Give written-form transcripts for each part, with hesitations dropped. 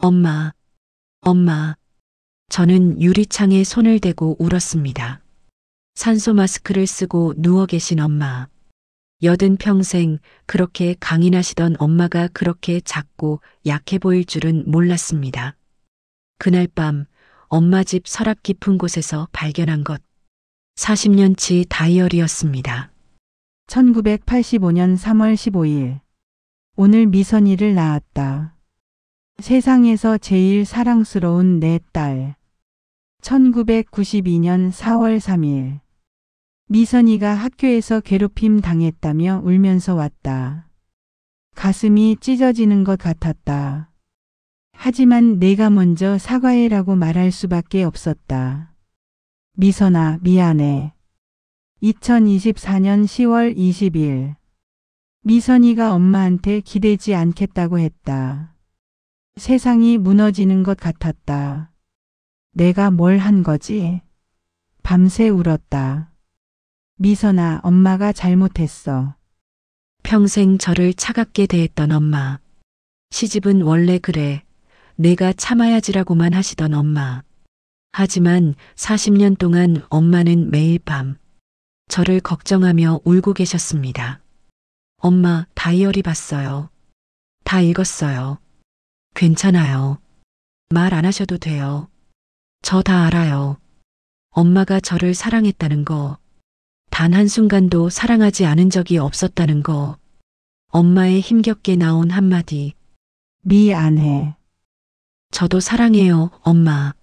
엄마, 엄마. 저는 유리창에 손을 대고 울었습니다. 산소 마스크를 쓰고 누워 계신 엄마. 여든 평생 그렇게 강인하시던 엄마가 그렇게 작고 약해 보일 줄은 몰랐습니다. 그날 밤 엄마 집 서랍 깊은 곳에서 발견한 것. 40년치 다이어리였습니다. 1985년 3월 15일. 오늘 미선이를 낳았다. 세상에서 제일 사랑스러운 내 딸. 1992년 4월 3일. 미선이가 학교에서 괴롭힘 당했다며 울면서 왔다. 가슴이 찢어지는 것 같았다. 하지만 내가 먼저 사과해라고 말할 수밖에 없었다. 미선아, 미안해. 2024년 10월 20일. 미선이가 엄마한테 기대지 않겠다고 했다. 세상이 무너지는 것 같았다. 내가 뭘 한 거지? 밤새 울었다. 미선아, 엄마가 잘못했어. 평생 저를 차갑게 대했던 엄마. 시집은 원래 그래. 내가 참아야지라고만 하시던 엄마. 하지만 40년 동안 엄마는 매일 밤 저를 걱정하며 울고 계셨습니다. 엄마, 다이어리 봤어요. 다 읽었어요. 괜찮아요. 말 안 하셔도 돼요. 저 다 알아요. 엄마가 저를 사랑했다는 거. 단 한순간도 사랑하지 않은 적이 없었다는 거. 엄마의 힘겹게 나온 한마디. 미안해. 저도 사랑해요, 엄마.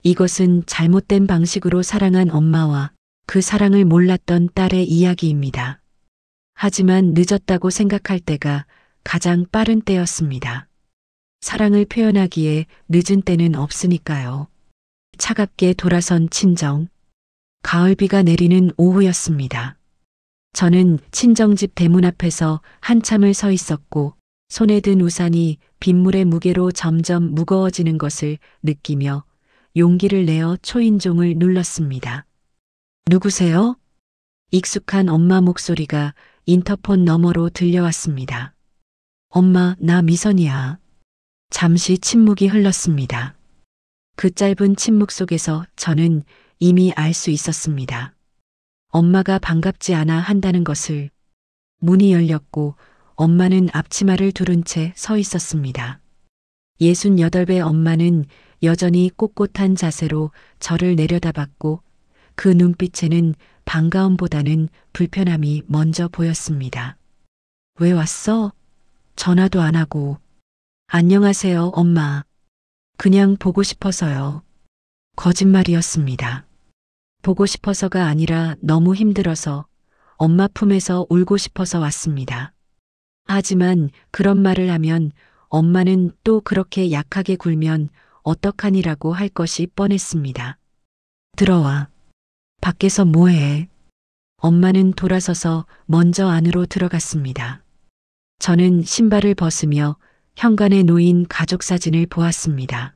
이것은 잘못된 방식으로 사랑한 엄마와 그 사랑을 몰랐던 딸의 이야기입니다. 하지만 늦었다고 생각할 때가 가장 빠른 때였습니다. 사랑을 표현하기에 늦은 때는 없으니까요. 차갑게 돌아선 친정. 가을비가 내리는 오후였습니다. 저는 친정집 대문 앞에서 한참을 서 있었고 손에 든 우산이 빗물의 무게로 점점 무거워지는 것을 느끼며 용기를 내어 초인종을 눌렀습니다. 누구세요? 익숙한 엄마 목소리가 인터폰 너머로 들려왔습니다. 엄마, 나 미선이야. 잠시 침묵이 흘렀습니다. 그 짧은 침묵 속에서 저는 이미 알 수 있었습니다. 엄마가 반갑지 않아 한다는 것을. 문이 열렸고 엄마는 앞치마를 두른 채 서 있었습니다. 68배 엄마는 여전히 꼿꼿한 자세로 저를 내려다봤고 그 눈빛에는 반가움보다는 불편함이 먼저 보였습니다. 왜 왔어? 전화도 안 하고. 안녕하세요, 엄마. 그냥 보고 싶어서요. 거짓말이었습니다. 보고 싶어서가 아니라 너무 힘들어서 엄마 품에서 울고 싶어서 왔습니다. 하지만 그런 말을 하면 엄마는 또 그렇게 약하게 굴면 어떡하니라고 할 것이 뻔했습니다. 들어와. 밖에서 뭐해? 엄마는 돌아서서 먼저 안으로 들어갔습니다. 저는 신발을 벗으며 현관에 놓인 가족 사진을 보았습니다.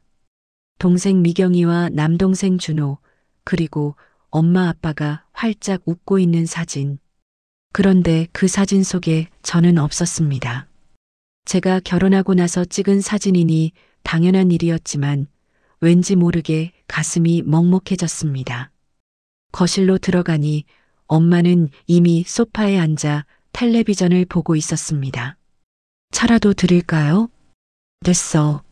동생 미경이와 남동생 준호, 그리고 엄마 아빠가 활짝 웃고 있는 사진. 그런데 그 사진 속에 저는 없었습니다. 제가 결혼하고 나서 찍은 사진이니 당연한 일이었지만 왠지 모르게 가슴이 먹먹해졌습니다. 거실로 들어가니 엄마는 이미 소파에 앉아 텔레비전을 보고 있었습니다. 차라도 드릴까요? 됐어.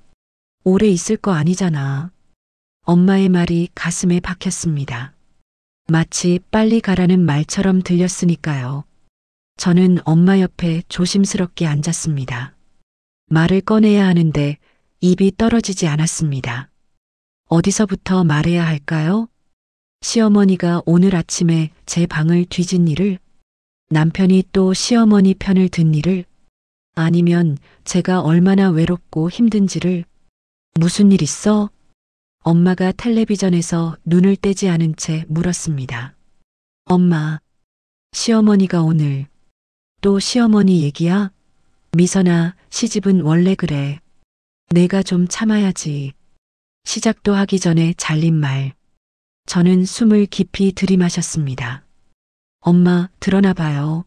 오래 있을 거 아니잖아. 엄마의 말이 가슴에 박혔습니다. 마치 빨리 가라는 말처럼 들렸으니까요. 저는 엄마 옆에 조심스럽게 앉았습니다. 말을 꺼내야 하는데 입이 떨어지지 않았습니다. 어디서부터 말해야 할까요? 시어머니가 오늘 아침에 제 방을 뒤진 일을, 남편이 또 시어머니 편을 든 일을, 아니면 제가 얼마나 외롭고 힘든지를. 무슨 일 있어? 엄마가 텔레비전에서 눈을 떼지 않은 채 물었습니다. 엄마, 시어머니가 오늘. 또 시어머니 얘기야? 미선아, 시집은 원래 그래. 내가 좀 참아야지. 시작도 하기 전에 잘린 말. 저는 숨을 깊이 들이마셨습니다. 엄마, 드러나 봐요.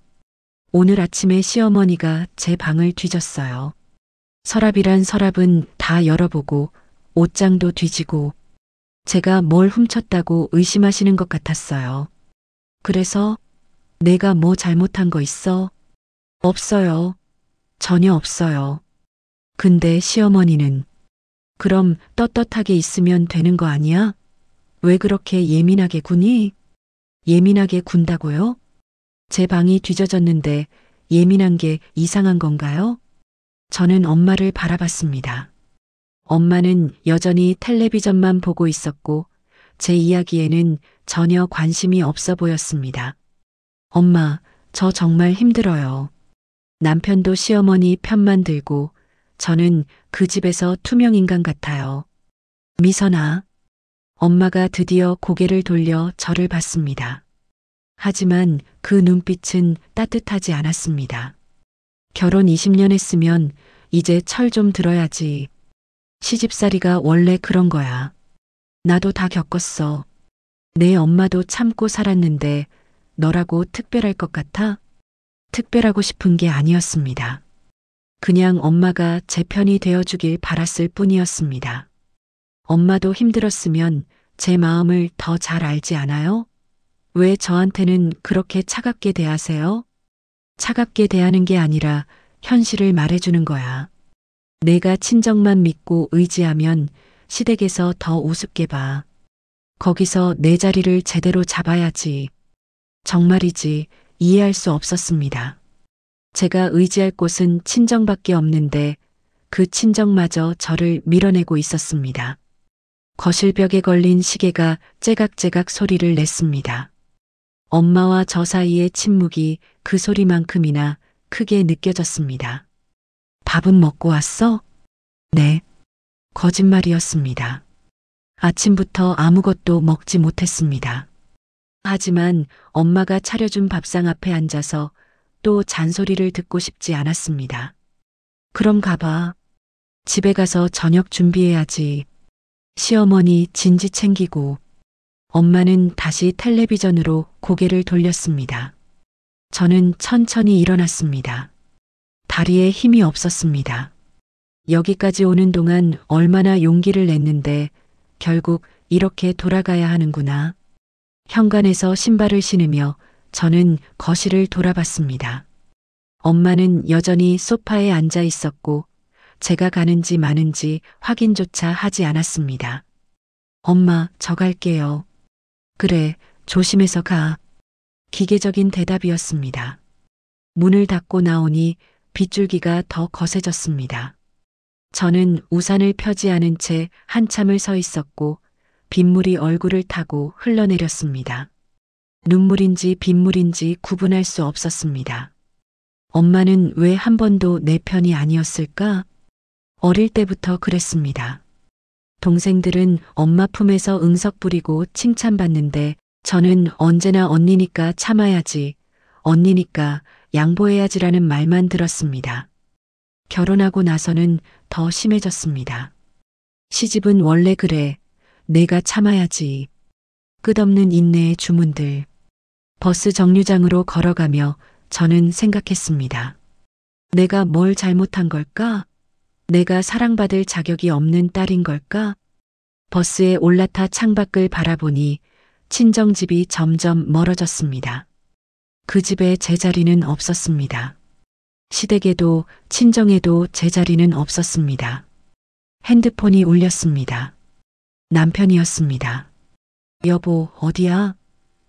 오늘 아침에 시어머니가 제 방을 뒤졌어요. 서랍이란 서랍은 다 열어보고 옷장도 뒤지고 제가 뭘 훔쳤다고 의심하시는 것 같았어요. 그래서 내가 뭐 잘못한 거 있어? 없어요. 전혀 없어요. 근데 시어머니는 그럼 떳떳하게 있으면 되는 거 아니야? 왜 그렇게 예민하게 구니? 예민하게 군다고요? 제 방이 뒤져졌는데 예민한 게 이상한 건가요? 저는 엄마를 바라봤습니다. 엄마는 여전히 텔레비전만 보고 있었고 제 이야기에는 전혀 관심이 없어 보였습니다. 엄마, 저 정말 힘들어요. 남편도 시어머니 편만 들고 저는 그 집에서 투명인간 같아요. 미선아. 엄마가 드디어 고개를 돌려 저를 봤습니다. 하지만 그 눈빛은 따뜻하지 않았습니다. 결혼 20년 했으면 이제 철 좀 들어야지. 시집살이가 원래 그런 거야. 나도 다 겪었어. 내 엄마도 참고 살았는데 너라고 특별할 것 같아? 특별하고 싶은 게 아니었습니다. 그냥 엄마가 제 편이 되어주길 바랐을 뿐이었습니다. 엄마도 힘들었으면 제 마음을 더 잘 알지 않아요? 왜 저한테는 그렇게 차갑게 대하세요? 차갑게 대하는 게 아니라 현실을 말해주는 거야. 내가 친정만 믿고 의지하면 시댁에서 더 우습게 봐. 거기서 내 자리를 제대로 잡아야지. 정말이지 이해할 수 없었습니다. 제가 의지할 곳은 친정밖에 없는데 그 친정마저 저를 밀어내고 있었습니다. 거실벽에 걸린 시계가 째각째각 소리를 냈습니다. 엄마와 저 사이의 침묵이 그 소리만큼이나 크게 느껴졌습니다. 밥은 먹고 왔어? 네. 거짓말이었습니다. 아침부터 아무것도 먹지 못했습니다. 하지만 엄마가 차려준 밥상 앞에 앉아서 또 잔소리를 듣고 싶지 않았습니다. 그럼 가봐. 집에 가서 저녁 준비해야지. 시어머니 진지 챙기고 엄마는 다시 텔레비전으로 고개를 돌렸습니다. 저는 천천히 일어났습니다. 다리에 힘이 없었습니다. 여기까지 오는 동안 얼마나 용기를 냈는데 결국 이렇게 돌아가야 하는구나. 현관에서 신발을 신으며 저는 거실을 돌아봤습니다. 엄마는 여전히 소파에 앉아 있었고 제가 가는지 마는지 확인조차 하지 않았습니다. 엄마, 저 갈게요. 그래, 조심해서 가. 기계적인 대답이었습니다. 문을 닫고 나오니 빗줄기가 더 거세졌습니다. 저는 우산을 펴지 않은 채 한참을 서 있었고 빗물이 얼굴을 타고 흘러내렸습니다. 눈물인지 빗물인지 구분할 수 없었습니다. 엄마는 왜 한 번도 내 편이 아니었을까? 어릴 때부터 그랬습니다. 동생들은 엄마 품에서 응석 부리고 칭찬받는데 저는 언제나 언니니까 참아야지, 언니니까 양보해야지라는 말만 들었습니다. 결혼하고 나서는 더 심해졌습니다. 시집은 원래 그래. 내가 참아야지. 끝없는 인내의 주문들. 버스 정류장으로 걸어가며 저는 생각했습니다. 내가 뭘 잘못한 걸까? 내가 사랑받을 자격이 없는 딸인 걸까? 버스에 올라타 창밖을 바라보니 친정집이 점점 멀어졌습니다. 그 집에 제 자리는 없었습니다. 시댁에도 친정에도 제 자리는 없었습니다. 핸드폰이 울렸습니다. 남편이었습니다. 여보, 어디야?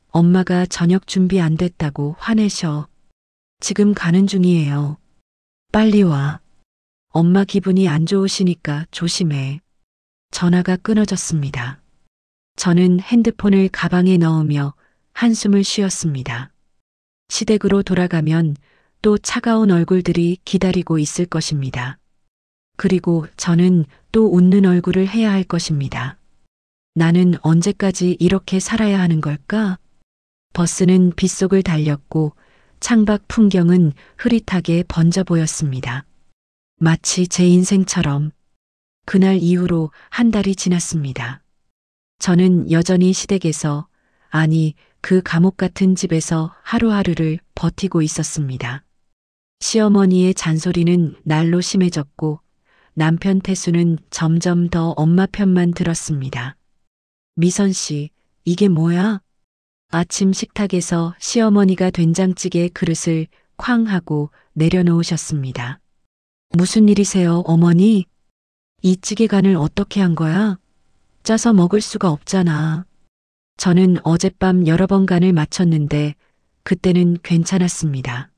엄마가 저녁 준비 안 됐다고 화내셔. 지금 가는 중이에요. 빨리 와. 엄마 기분이 안 좋으시니까 조심해. 전화가 끊어졌습니다. 저는 핸드폰을 가방에 넣으며 한숨을 쉬었습니다. 시댁으로 돌아가면 또 차가운 얼굴들이 기다리고 있을 것입니다. 그리고 저는 또 웃는 얼굴을 해야 할 것입니다. 나는 언제까지 이렇게 살아야 하는 걸까? 버스는 빗속을 달렸고 창밖 풍경은 흐릿하게 번져 보였습니다. 마치 제 인생처럼. 그날 이후로 한 달이 지났습니다. 저는 여전히 시댁에서, 아니 그 감옥 같은 집에서 하루하루를 버티고 있었습니다. 시어머니의 잔소리는 날로 심해졌고 남편 태수는 점점 더 엄마 편만 들었습니다. 미선 씨, 이게 뭐야? 아침 식탁에서 시어머니가 된장찌개 그릇을 쾅 하고 내려놓으셨습니다. 무슨 일이세요, 어머니? 이 찌개 간을 어떻게 한 거야? 짜서 먹을 수가 없잖아. 저는 어젯밤 여러 번 간을 맞췄는데 그때는 괜찮았습니다.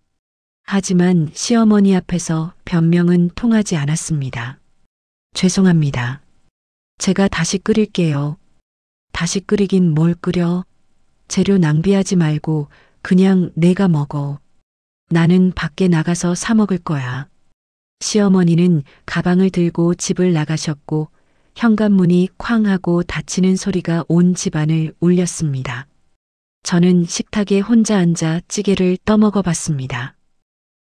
하지만 시어머니 앞에서 변명은 통하지 않았습니다. 죄송합니다. 제가 다시 끓일게요. 다시 끓이긴 뭘 끓여? 재료 낭비하지 말고 그냥 내가 먹어. 나는 밖에 나가서 사 먹을 거야. 시어머니는 가방을 들고 집을 나가셨고 현관문이 쾅 하고 닫히는 소리가 온 집안을 울렸습니다. 저는 식탁에 혼자 앉아 찌개를 떠먹어 봤습니다.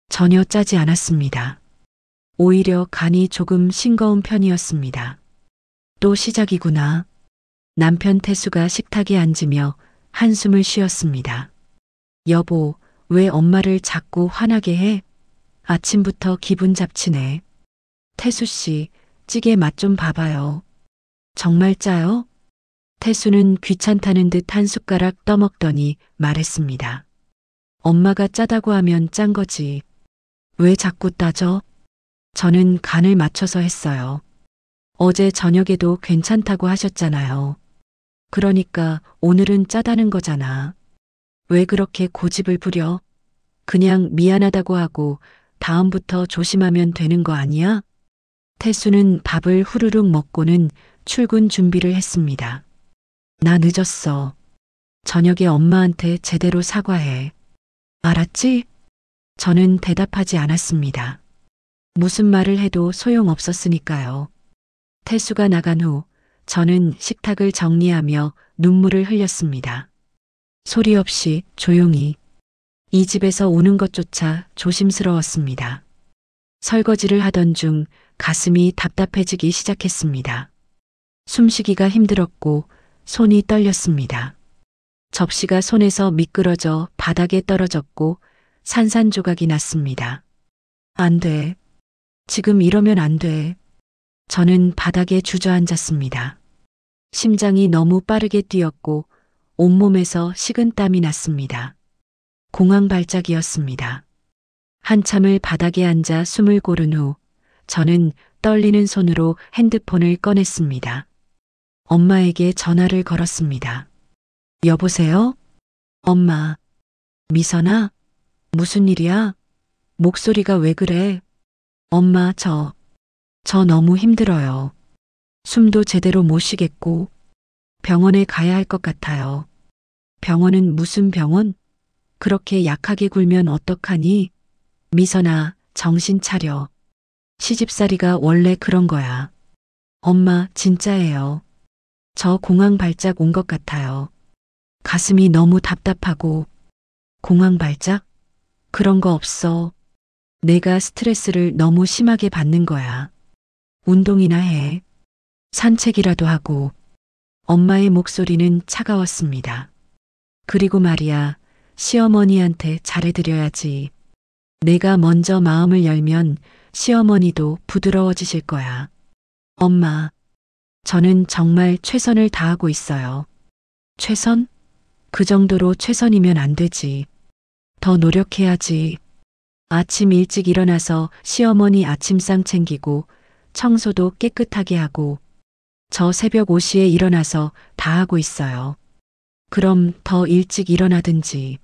전혀 짜지 않았습니다. 오히려 간이 조금 싱거운 편이었습니다. 또 시작이구나. 남편 태수가 식탁에 앉으며 한숨을 쉬었습니다. 여보, 왜 엄마를 자꾸 화나게 해? 아침부터 기분 잡치네. 태수 씨, 찌개 맛 좀 봐봐요. 정말 짜요? 태수는 귀찮다는 듯 한 숟가락 떠먹더니 말했습니다. 엄마가 짜다고 하면 짠 거지. 왜 자꾸 따져? 저는 간을 맞춰서 했어요. 어제 저녁에도 괜찮다고 하셨잖아요. 그러니까 오늘은 짜다는 거잖아. 왜 그렇게 고집을 부려? 그냥 미안하다고 하고 다음부터 조심하면 되는 거 아니야? 태수는 밥을 후루룩 먹고는 출근 준비를 했습니다. 나 늦었어. 저녁에 엄마한테 제대로 사과해. 알았지? 저는 대답하지 않았습니다. 무슨 말을 해도 소용없었으니까요. 태수가 나간 후 저는 식탁을 정리하며 눈물을 흘렸습니다. 소리 없이 조용히. 이 집에서 오는 것조차 조심스러웠습니다. 설거지를 하던 중 가슴이 답답해지기 시작했습니다. 숨쉬기가 힘들었고 손이 떨렸습니다. 접시가 손에서 미끄러져 바닥에 떨어졌고 산산조각이 났습니다. 안 돼. 지금 이러면 안 돼. 저는 바닥에 주저앉았습니다. 심장이 너무 빠르게 뛰었고 온몸에서 식은땀이 났습니다. 공황 발작이었습니다. 한참을 바닥에 앉아 숨을 고른 후 저는 떨리는 손으로 핸드폰을 꺼냈습니다. 엄마에게 전화를 걸었습니다. 여보세요? 엄마. 미선아? 무슨 일이야? 목소리가 왜 그래? 엄마, 저 너무 힘들어요. 숨도 제대로 못 쉬겠고 병원에 가야 할 것 같아요. 병원은 무슨 병원? 그렇게 약하게 굴면 어떡하니? 미선아, 정신 차려. 시집살이가 원래 그런 거야. 엄마, 진짜예요. 저 공황 발작 온 것 같아요. 가슴이 너무 답답하고. 공황 발작? 그런 거 없어. 내가 스트레스를 너무 심하게 받는 거야. 운동이나 해. 산책이라도 하고. 엄마의 목소리는 차가웠습니다. 그리고 말이야, 시어머니한테 잘해드려야지. 내가 먼저 마음을 열면 시어머니도 부드러워지실 거야. 엄마, 저는 정말 최선을 다하고 있어요. 최선? 그 정도로 최선이면 안 되지. 더 노력해야지. 아침 일찍 일어나서 시어머니 아침상 챙기고 청소도 깨끗하게 하고 저 새벽 5시에 일어나서 다 하고 있어요. 그럼 더 일찍 일어나든지.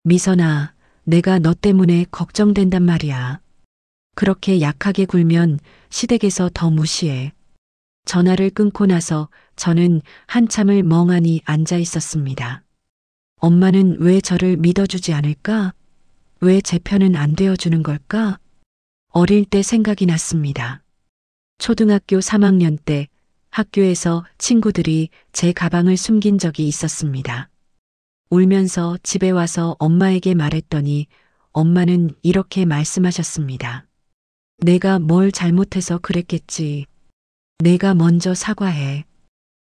미선아, 내가 너 때문에 걱정된단 말이야. 그렇게 약하게 굴면 시댁에서 더 무시해. 전화를 끊고 나서 저는 한참을 멍하니 앉아 있었습니다. 엄마는 왜 저를 믿어주지 않을까? 왜 제 편은 안 되어주는 걸까? 어릴 때 생각이 났습니다. 초등학교 3학년 때 학교에서 친구들이 제 가방을 숨긴 적이 있었습니다. 울면서 집에 와서 엄마에게 말했더니 엄마는 이렇게 말씀하셨습니다. 내가 뭘 잘못해서 그랬겠지. 내가 먼저 사과해.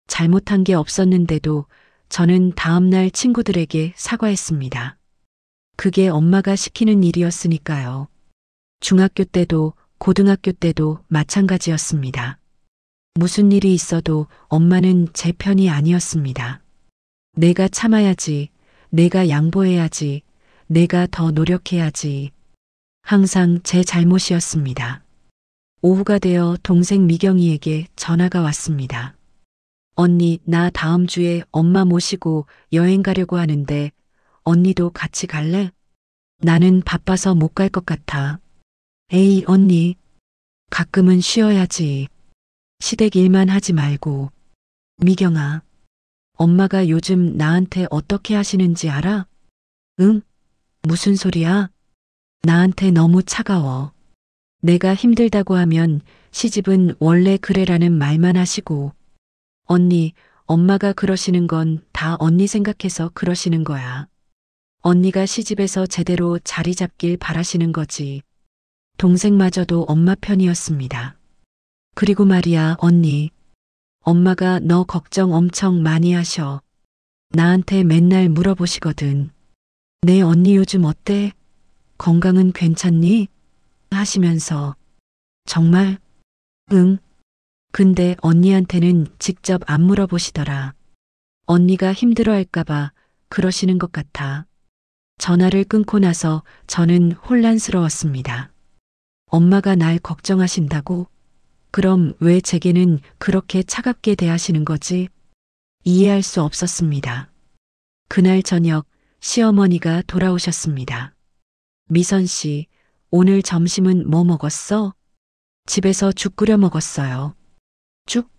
잘못한 게 없었는데도 저는 다음날 친구들에게 사과했습니다. 그게 엄마가 시키는 일이었으니까요. 중학교 때도 고등학교 때도 마찬가지였습니다. 무슨 일이 있어도 엄마는 제 편이 아니었습니다. 내가 참아야지, 내가 양보해야지, 내가 더 노력해야지. 항상 제 잘못이었습니다. 오후가 되어 동생 미경이에게 전화가 왔습니다. 언니, 나 다음 주에 엄마 모시고 여행 가려고 하는데 언니도 같이 갈래? 나는 바빠서 못 갈 것 같아. 에이, 언니. 가끔은 쉬어야지. 시댁 일만 하지 말고. 미경아, 엄마가 요즘 나한테 어떻게 하시는지 알아? 응? 무슨 소리야? 나한테 너무 차가워. 내가 힘들다고 하면 시집은 원래 그래라는 말만 하시고. 언니, 엄마가 그러시는 건 다 언니 생각해서 그러시는 거야. 언니가 시집에서 제대로 자리 잡길 바라시는 거지. 동생마저도 엄마 편이었습니다. 그리고 말이야, 언니. 엄마가 너 걱정 엄청 많이 하셔. 나한테 맨날 물어보시거든. 내 언니 요즘 어때? 건강은 괜찮니? 하시면서. 정말? 응. 근데 언니한테는 직접 안 물어보시더라. 언니가 힘들어할까봐 그러시는 것 같아. 전화를 끊고 나서 저는 혼란스러웠습니다. 엄마가 날 걱정하신다고? 그럼 왜 제게는 그렇게 차갑게 대하시는 거지? 이해할 수 없었습니다. 그날 저녁 시어머니가 돌아오셨습니다. 미선 씨, 오늘 점심은 뭐 먹었어? 집에서 죽 끓여 먹었어요. 죽?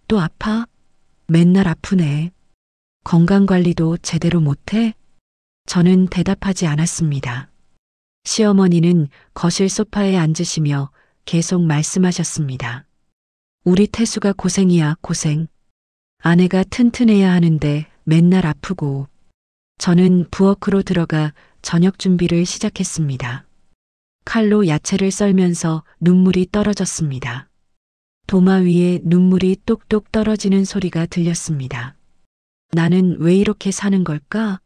또 아파? 맨날 아프네. 건강관리도 제대로 못해? 저는 대답하지 않았습니다. 시어머니는 거실 소파에 앉으시며 계속 말씀하셨습니다. 우리 태수가 고생이야, 고생. 아내가 튼튼해야 하는데 맨날 아프고. 저는 부엌으로 들어가 저녁 준비를 시작했습니다. 칼로 야채를 썰면서 눈물이 떨어졌습니다. 도마 위에 눈물이 똑똑 떨어지는 소리가 들렸습니다. 나는 왜 이렇게 사는 걸까?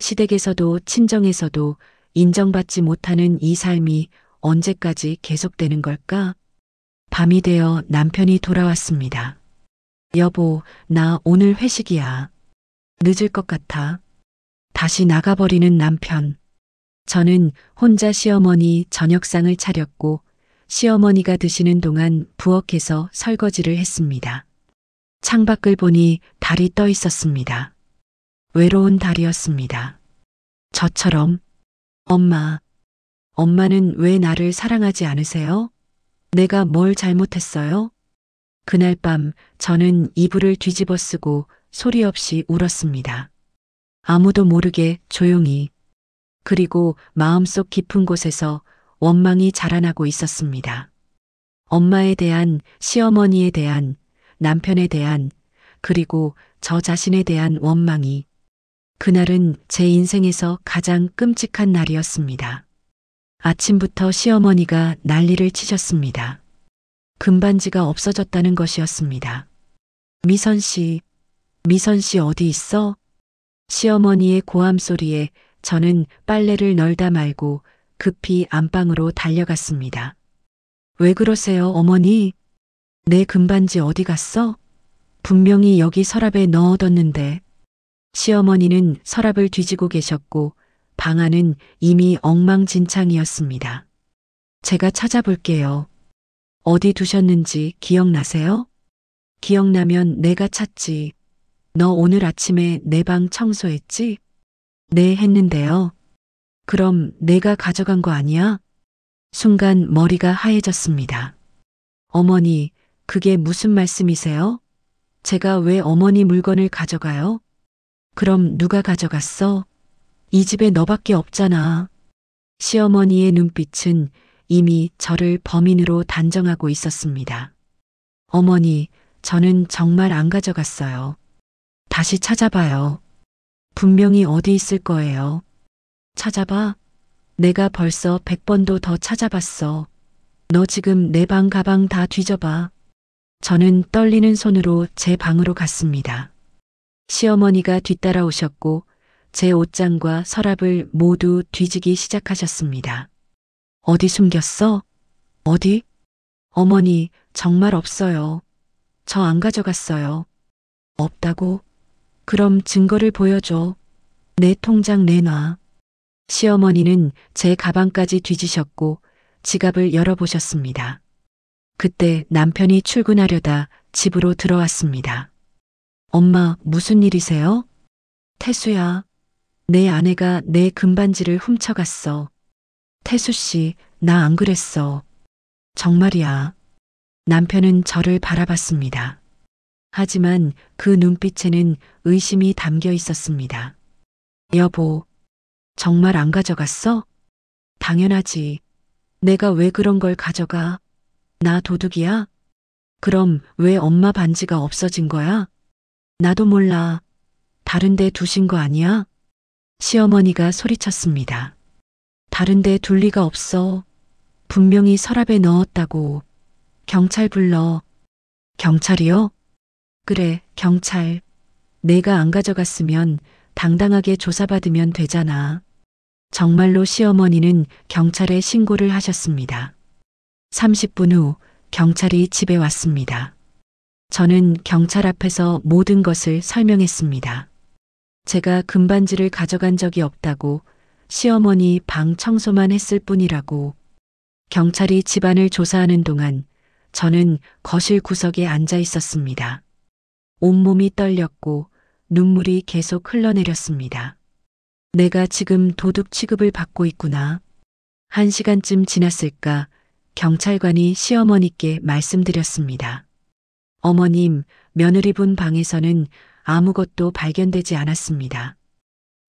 시댁에서도 친정에서도 인정받지 못하는 이 삶이 언제까지 계속되는 걸까? 밤이 되어 남편이 돌아왔습니다. 여보, 나 오늘 회식이야. 늦을 것 같아. 다시 나가버리는 남편. 저는 혼자 시어머니 저녁상을 차렸고 시어머니가 드시는 동안 부엌에서 설거지를 했습니다. 창밖을 보니 달이 떠 있었습니다. 외로운 달이었습니다. 저처럼. 엄마, 엄마는 왜 나를 사랑하지 않으세요? 내가 뭘 잘못했어요? 그날 밤 저는 이불을 뒤집어 쓰고 소리 없이 울었습니다. 아무도 모르게 조용히. 그리고 마음속 깊은 곳에서 원망이 자라나고 있었습니다. 엄마에 대한, 시어머니에 대한, 남편에 대한, 그리고 저 자신에 대한 원망이. 그날은 제 인생에서 가장 끔찍한 날이었습니다. 아침부터 시어머니가 난리를 치셨습니다. 금반지가 없어졌다는 것이었습니다. 미선 씨 어디 있어? 시어머니의 고함 소리에 저는 빨래를 널다 말고 급히 안방으로 달려갔습니다. 왜 그러세요, 어머니? 내 금반지 어디 갔어? 분명히 여기 서랍에 넣어뒀는데. 시어머니는 서랍을 뒤지고 계셨고 방 안은 이미 엉망진창이었습니다. 제가 찾아볼게요. 어디 두셨는지 기억나세요? 기억나면 내가 찾지. 너 오늘 아침에 내 방 청소했지? 네, 했는데요. 그럼 내가 가져간 거 아니야? 순간 머리가 하얘졌습니다. 어머니, 그게 무슨 말씀이세요? 제가 왜 어머니 물건을 가져가요? 그럼 누가 가져갔어? 이 집에 너밖에 없잖아. 시어머니의 눈빛은 이미 저를 범인으로 단정하고 있었습니다. 어머니, 저는 정말 안 가져갔어요. 다시 찾아봐요. 분명히 어디 있을 거예요. 찾아봐. 내가 벌써 100번도 더 찾아봤어. 너 지금 내 방 가방 다 뒤져봐. 저는 떨리는 손으로 제 방으로 갔습니다. 시어머니가 뒤따라오셨고 제 옷장과 서랍을 모두 뒤지기 시작하셨습니다. 어디 숨겼어? 어디? 어머니, 정말 없어요. 저 안 가져갔어요. 없다고? 그럼 증거를 보여줘. 내 통장 내놔. 시어머니는 제 가방까지 뒤지셨고 지갑을 열어보셨습니다. 그때 남편이 출근하려다 집으로 들어왔습니다. 엄마, 무슨 일이세요? 태수야, 내 아내가 내 금반지를 훔쳐갔어. 태수 씨, 나 안 그랬어. 정말이야. 남편은 저를 바라봤습니다. 하지만 그 눈빛에는 의심이 담겨 있었습니다. 여보, 정말 안 가져갔어? 당연하지. 내가 왜 그런 걸 가져가? 나 도둑이야? 그럼 왜 엄마 반지가 없어진 거야? 나도 몰라. 다른 데 두신 거 아니야? 시어머니가 소리쳤습니다. 다른 데 둘 리가 없어. 분명히 서랍에 넣었다고. 경찰 불러. 경찰이요? 그래, 경찰. 내가 안 가져갔으면 당당하게 조사받으면 되잖아. 정말로 시어머니는 경찰에 신고를 하셨습니다. 30분 후 경찰이 집에 왔습니다. 저는 경찰 앞에서 모든 것을 설명했습니다. 제가 금반지를 가져간 적이 없다고, 시어머니 방 청소만 했을 뿐이라고. 경찰이 집안을 조사하는 동안 저는 거실 구석에 앉아 있었습니다. 온몸이 떨렸고 눈물이 계속 흘러내렸습니다. 내가 지금 도둑 취급을 받고 있구나. 1시간쯤 지났을까 경찰관이 시어머니께 말씀드렸습니다. 어머님, 며느리분 방에서는 아무것도 발견되지 않았습니다.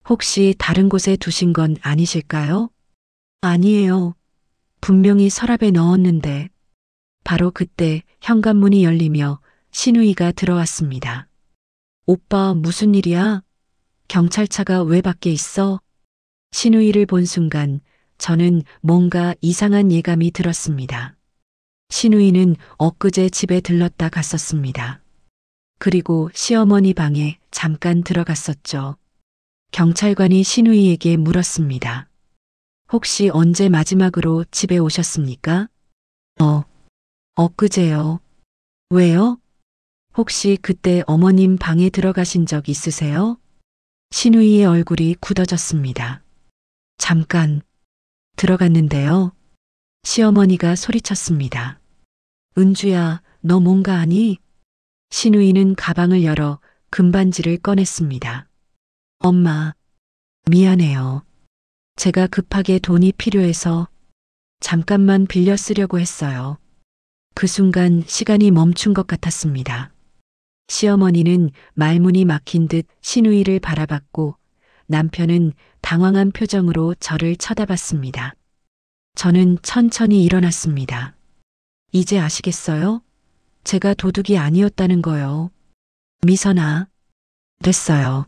혹시 다른 곳에 두신 건 아니실까요? 아니에요. 분명히 서랍에 넣었는데. 바로 그때 현관문이 열리며 신우이가 들어왔습니다. 오빠, 무슨 일이야? 경찰차가 왜 밖에 있어? 신우이를 본 순간 저는 뭔가 이상한 예감이 들었습니다. 신우이는 엊그제 집에 들렀다 갔었습니다. 그리고 시어머니 방에 잠깐 들어갔었죠. 경찰관이 신우이에게 물었습니다. 혹시 언제 마지막으로 집에 오셨습니까? 엊그제요. 왜요? 혹시 그때 어머님 방에 들어가신 적 있으세요? 신우이의 얼굴이 굳어졌습니다. 잠깐 들어갔는데요. 시어머니가 소리쳤습니다. 은주야, 너 뭔가 아니? 신우이는 가방을 열어 금반지를 꺼냈습니다. 엄마, 미안해요. 제가 급하게 돈이 필요해서 잠깐만 빌려 쓰려고 했어요. 그 순간 시간이 멈춘 것 같았습니다. 시어머니는 말문이 막힌 듯 신우이를 바라봤고 남편은 당황한 표정으로 저를 쳐다봤습니다. 저는 천천히 일어났습니다. 이제 아시겠어요? 제가 도둑이 아니었다는 거요. 미선아. 됐어요.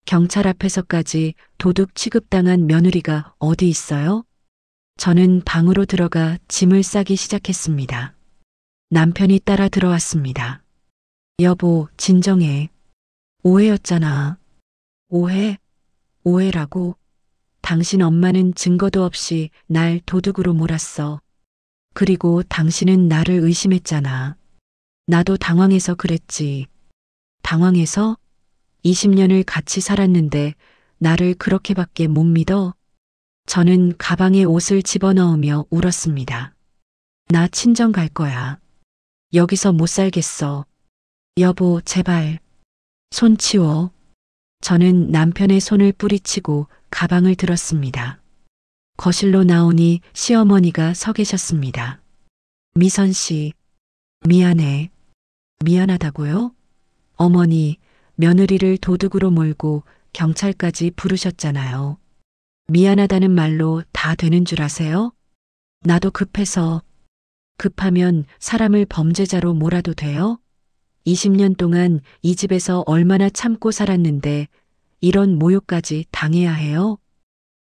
경찰 앞에서까지 도둑 취급당한 며느리가 어디 있어요? 저는 방으로 들어가 짐을 싸기 시작했습니다. 남편이 따라 들어왔습니다. 여보, 진정해. 오해였잖아. 오해? 오해라고? 당신 엄마는 증거도 없이 날 도둑으로 몰았어. 그리고 당신은 나를 의심했잖아. 나도 당황해서 그랬지. 당황해서? 20년을 같이 살았는데 나를 그렇게밖에 못 믿어? 저는 가방에 옷을 집어넣으며 울었습니다. 나 친정 갈 거야. 여기서 못 살겠어. 여보, 제발. 손 치워. 저는 남편의 손을 뿌리치고 가방을 들었습니다. 거실로 나오니 시어머니가 서 계셨습니다. 미선 씨, 미안해. 미안하다고요? 어머니, 며느리를 도둑으로 몰고 경찰까지 부르셨잖아요. 미안하다는 말로 다 되는 줄 아세요? 나도 급해서. 급하면 사람을 범죄자로 몰아도 돼요? 20년 동안 이 집에서 얼마나 참고 살았는데 이런 모욕까지 당해야 해요?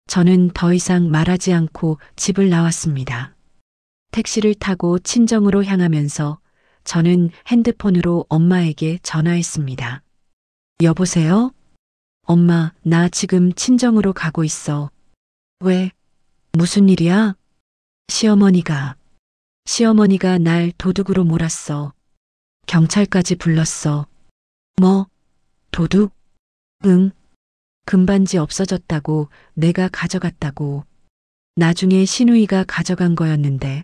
저는 더 이상 말하지 않고 집을 나왔습니다. 택시를 타고 친정으로 향하면서 저는 핸드폰으로 엄마에게 전화했습니다. 여보세요? 엄마, 나 지금 친정으로 가고 있어. 왜? 무슨 일이야? 시어머니가 시어머니가 날 도둑으로 몰았어. 경찰까지 불렀어. 뭐? 도둑? 응. 금반지 없어졌다고 내가 가져갔다고. 나중에 시누이가 가져간 거였는데.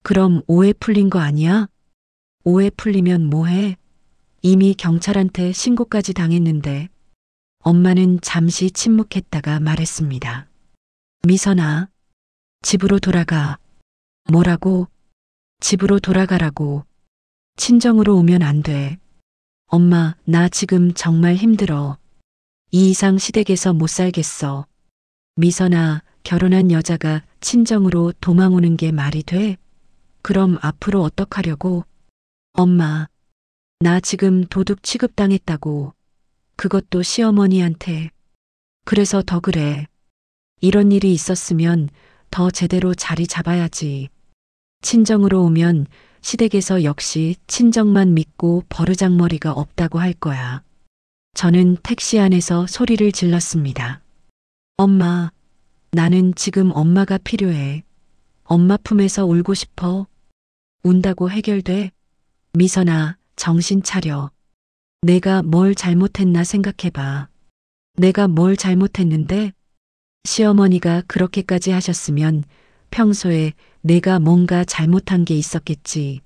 그럼 오해 풀린 거 아니야? 오해 풀리면 뭐해? 이미 경찰한테 신고까지 당했는데. 엄마는 잠시 침묵했다가 말했습니다. 미선아, 집으로 돌아가. 뭐라고? 집으로 돌아가라고. 친정으로 오면 안 돼. 엄마, 나 지금 정말 힘들어. 이 이상 시댁에서 못 살겠어. 미선아, 결혼한 여자가 친정으로 도망오는 게 말이 돼? 그럼 앞으로 어떡하려고? 엄마, 나 지금 도둑 취급당했다고. 그것도 시어머니한테. 그래서 더 그래. 이런 일이 있었으면 더 제대로 자리 잡아야지. 친정으로 오면 시댁에서 역시 친정만 믿고 버르장머리가 없다고 할 거야. 저는 택시 안에서 소리를 질렀습니다. 엄마, 나는 지금 엄마가 필요해. 엄마 품에서 울고 싶어. 운다고 해결돼? 미선아, 정신 차려. 내가 뭘 잘못했나 생각해봐. 내가 뭘 잘못했는데? 시어머니가 그렇게까지 하셨으면 평소에 내가 뭔가 잘못한 게 있었겠지.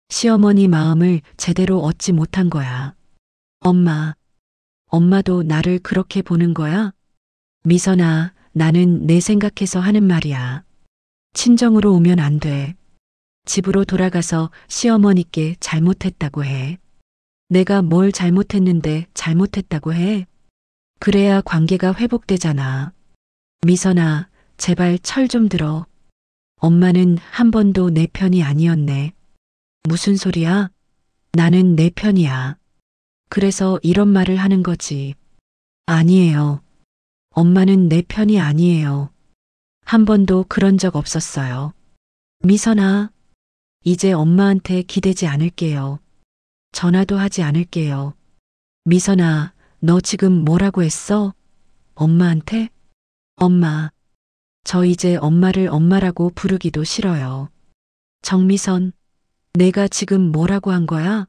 시어머니 마음을 제대로 얻지 못한 거야. 엄마, 엄마도 나를 그렇게 보는 거야? 미선아, 나는 내 생각해서 하는 말이야. 친정으로 오면 안 돼. 집으로 돌아가서 시어머니께 잘못했다고 해. 내가 뭘 잘못했는데 잘못했다고 해? 그래야 관계가 회복되잖아. 미선아, 제발 철 좀 들어. 엄마는 한 번도 내 편이 아니었네. 무슨 소리야? 나는 내 편이야. 그래서 이런 말을 하는 거지. 아니에요. 엄마는 내 편이 아니에요. 한 번도 그런 적 없었어요. 미선아, 이제 엄마한테 기대지 않을게요. 전화도 하지 않을게요. 미선아, 너 지금 뭐라고 했어? 엄마한테? 엄마, 저 이제 엄마를 엄마라고 부르기도 싫어요. 정미선, 내가 지금 뭐라고 한 거야?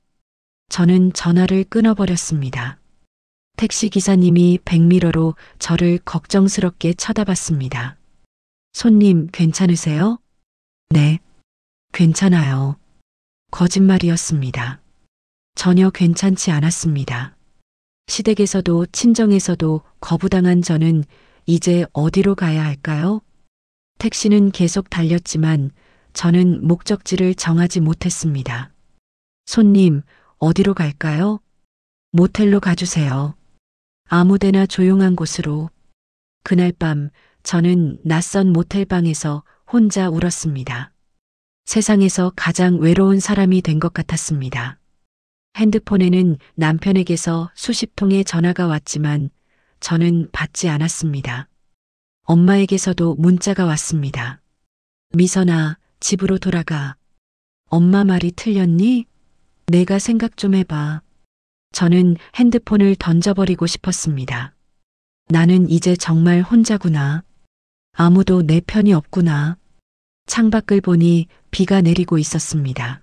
저는 전화를 끊어버렸습니다. 택시기사님이 백미러로 저를 걱정스럽게 쳐다봤습니다. 손님, 괜찮으세요? 네, 괜찮아요. 거짓말이었습니다. 전혀 괜찮지 않았습니다. 시댁에서도 친정에서도 거부당한 저는 이제 어디로 가야 할까요? 택시는 계속 달렸지만 저는 목적지를 정하지 못했습니다. 손님, 어디로 갈까요? 모텔로 가주세요. 아무데나 조용한 곳으로. 그날 밤 저는 낯선 모텔방에서 혼자 울었습니다. 세상에서 가장 외로운 사람이 된 것 같았습니다. 핸드폰에는 남편에게서 수십 통의 전화가 왔지만 저는 받지 않았습니다. 엄마에게서도 문자가 왔습니다. 미선아, 집으로 돌아가. 엄마 말이 틀렸니? 내가 생각 좀 해봐. 저는 핸드폰을 던져버리고 싶었습니다. 나는 이제 정말 혼자구나. 아무도 내 편이 없구나. 창밖을 보니 비가 내리고 있었습니다.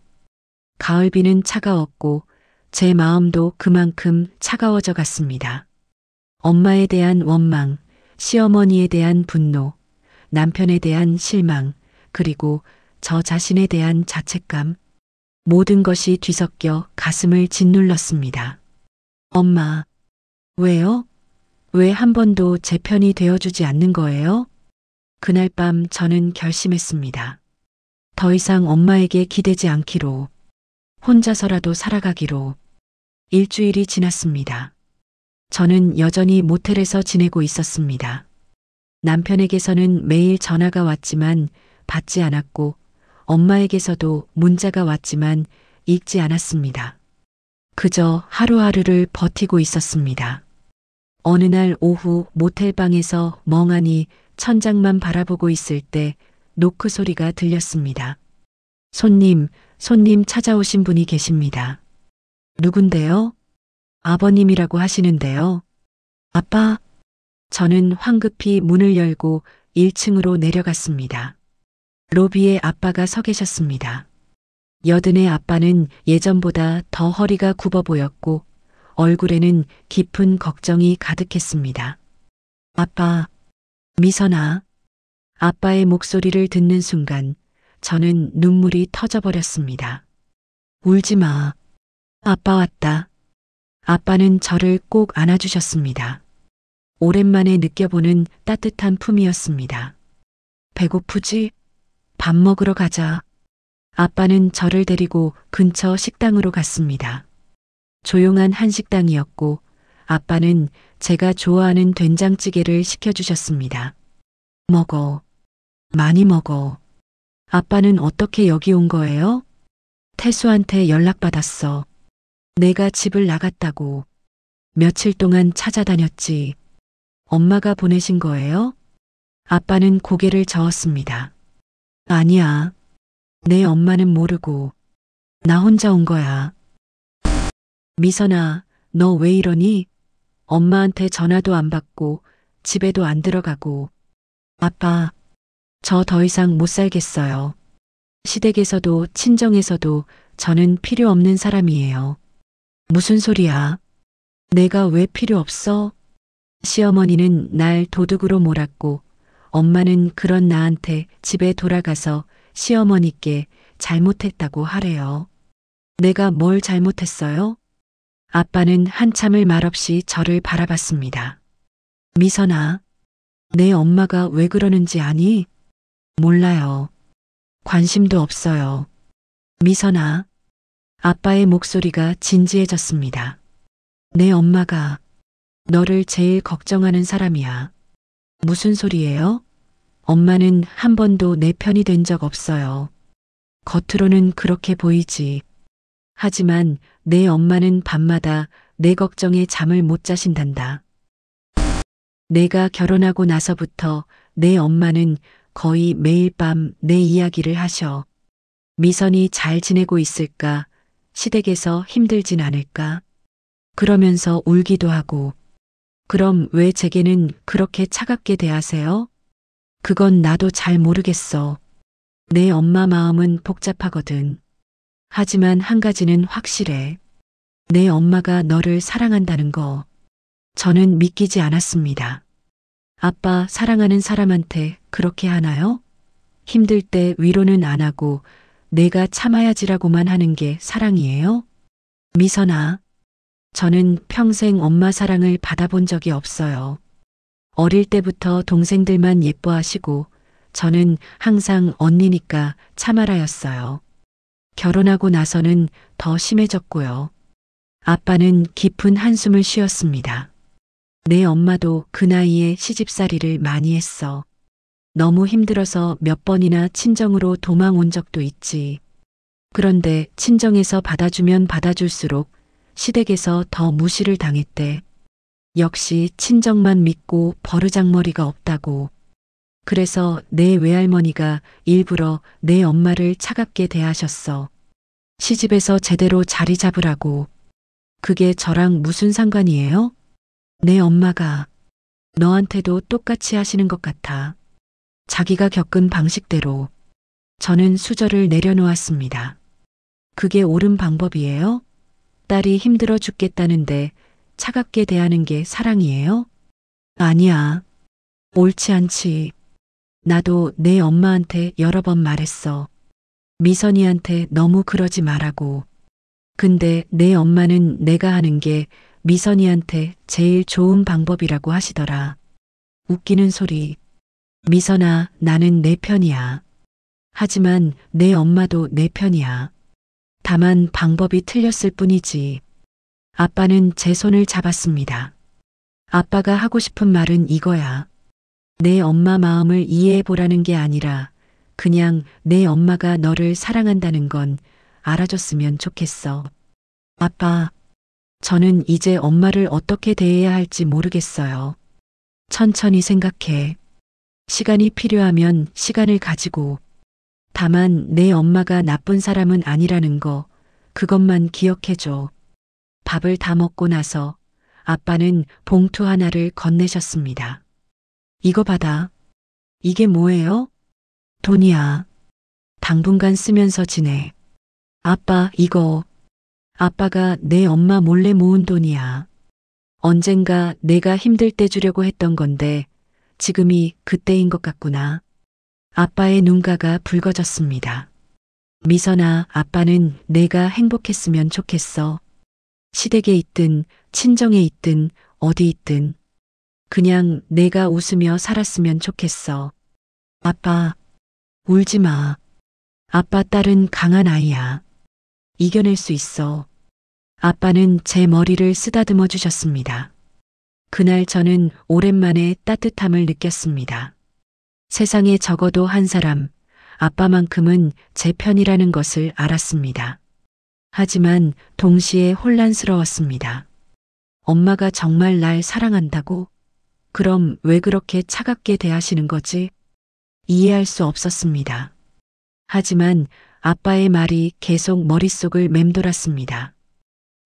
가을비는 차가웠고 제 마음도 그만큼 차가워져 갔습니다. 엄마에 대한 원망, 시어머니에 대한 분노, 남편에 대한 실망, 그리고 저 자신에 대한 자책감, 모든 것이 뒤섞여 가슴을 짓눌렀습니다. 엄마, 왜요? 왜 한 번도 제 편이 되어주지 않는 거예요? 그날 밤 저는 결심했습니다. 더 이상 엄마에게 기대지 않기로, 혼자서라도 살아가기로. 일주일이 지났습니다. 저는 여전히 모텔에서 지내고 있었습니다. 남편에게서는 매일 전화가 왔지만 받지 않았고 엄마에게서도 문자가 왔지만 읽지 않았습니다. 그저 하루하루를 버티고 있었습니다. 어느 날 오후 모텔방에서 멍하니 천장만 바라보고 있을 때 노크 소리가 들렸습니다. 손님 찾아오신 분이 계십니다. 누군데요? 아버님이라고 하시는데요. 아빠? 저는 황급히 문을 열고 1층으로 내려갔습니다. 로비에 아빠가 서 계셨습니다. 여든의 아빠는 예전보다 더 허리가 굽어 보였고 얼굴에는 깊은 걱정이 가득했습니다. 아빠, 미선아. 아빠의 목소리를 듣는 순간 저는 눈물이 터져버렸습니다. 울지 마. 아빠 왔다. 아빠는 저를 꼭 안아주셨습니다. 오랜만에 느껴보는 따뜻한 품이었습니다. 배고프지? 밥 먹으러 가자. 아빠는 저를 데리고 근처 식당으로 갔습니다. 조용한 한식당이었고 아빠는 제가 좋아하는 된장찌개를 시켜주셨습니다. 먹어. 많이 먹어. 아빠는 어떻게 여기 온 거예요? 태수한테 연락받았어. 내가 집을 나갔다고. 며칠 동안 찾아다녔지. 엄마가 보내신 거예요? 아빠는 고개를 저었습니다. 아니야. 내 엄마는 모르고. 나 혼자 온 거야. 미선아, 너 왜 이러니? 엄마한테 전화도 안 받고 집에도 안 들어가고. 아빠, 저 더 이상 못 살겠어요. 시댁에서도 친정에서도 저는 필요 없는 사람이에요. 무슨 소리야? 내가 왜 필요 없어? 시어머니는 날 도둑으로 몰았고 엄마는 그런 나한테 집에 돌아가서 시어머니께 잘못했다고 하래요. 내가 뭘 잘못했어요? 아빠는 한참을 말없이 저를 바라봤습니다. 미선아, 내 엄마가 왜 그러는지 아니? 몰라요. 관심도 없어요. 미선아, 아빠의 목소리가 진지해졌습니다. 내 엄마가 너를 제일 걱정하는 사람이야. 무슨 소리예요? 엄마는 한 번도 내 편이 된 적 없어요. 겉으로는 그렇게 보이지. 하지만 내 엄마는 밤마다 내 걱정에 잠을 못 자신단다. 내가 결혼하고 나서부터 내 엄마는 거의 매일 밤 내 이야기를 하셔. 미선이 잘 지내고 있을까? 시댁에서 힘들진 않을까? 그러면서 울기도 하고. 그럼 왜 제게는 그렇게 차갑게 대하세요? 그건 나도 잘 모르겠어. 내 엄마 마음은 복잡하거든. 하지만 한 가지는 확실해. 내 엄마가 너를 사랑한다는 거. 저는 믿기지 않았습니다. 아빠 사랑하는 사람한테 그렇게 하나요? 힘들 때 위로는 안 하고 내가 참아야지라고만 하는 게 사랑이에요? 미선아, 저는 평생 엄마 사랑을 받아본 적이 없어요. 어릴 때부터 동생들만 예뻐하시고 저는 항상 언니니까 참아라였어요. 결혼하고 나서는 더 심해졌고요. 아빠는 깊은 한숨을 쉬었습니다. 내 엄마도 그 나이에 시집살이를 많이 했어. 너무 힘들어서 몇 번이나 친정으로 도망 온 적도 있지. 그런데 친정에서 받아주면 받아줄수록 시댁에서 더 무시를 당했대. 역시 친정만 믿고 버르장머리가 없다고. 그래서 내 외할머니가 일부러 내 엄마를 차갑게 대하셨어. 시집에서 제대로 자리 잡으라고. 그게 저랑 무슨 상관이에요? 내 엄마가 너한테도 똑같이 하시는 것 같아. 자기가 겪은 방식대로. 저는 수저를 내려놓았습니다. 그게 옳은 방법이에요? 딸이 힘들어 죽겠다는데 차갑게 대하는 게 사랑이에요? 아니야. 옳지 않지. 나도 내 엄마한테 여러 번 말했어. 미선이한테 너무 그러지 말라고. 근데 내 엄마는 내가 하는 게 미선이한테 제일 좋은 방법이라고 하시더라. 웃기는 소리. 미선아, 나는 내 편이야. 하지만 내 엄마도 내 편이야. 다만 방법이 틀렸을 뿐이지. 아빠는 제 손을 잡았습니다. 아빠가 하고 싶은 말은 이거야. 내 엄마 마음을 이해해 보라는 게 아니라 그냥 내 엄마가 너를 사랑한다는 건 알아줬으면 좋겠어. 아빠, 저는 이제 엄마를 어떻게 대해야 할지 모르겠어요. 천천히 생각해. 시간이 필요하면 시간을 가지고. 다만 내 엄마가 나쁜 사람은 아니라는 거, 그것만 기억해줘. 밥을 다 먹고 나서 아빠는 봉투 하나를 건네셨습니다. 이거 받아. 이게 뭐예요? 돈이야. 당분간 쓰면서 지내. 아빠, 이거. 아빠가 내 엄마 몰래 모은 돈이야. 언젠가 내가 힘들 때 주려고 했던 건데 지금이 그때인 것 같구나. 아빠의 눈가가 붉어졌습니다. 미선아, 아빠는 내가 행복했으면 좋겠어. 시댁에 있든 친정에 있든 어디 있든 그냥 내가 웃으며 살았으면 좋겠어. 아빠, 울지 마. 아빠 딸은 강한 아이야. 이겨낼 수 있어. 아빠는 제 머리를 쓰다듬어 주셨습니다. 그날 저는 오랜만에 따뜻함을 느꼈습니다. 세상에 적어도 한 사람, 아빠만큼은 제 편이라는 것을 알았습니다. 하지만 동시에 혼란스러웠습니다. 엄마가 정말 날 사랑한다고? 그럼 왜 그렇게 차갑게 대하시는 거지? 이해할 수 없었습니다. 하지만 아빠의 말이 계속 머릿속을 맴돌았습니다.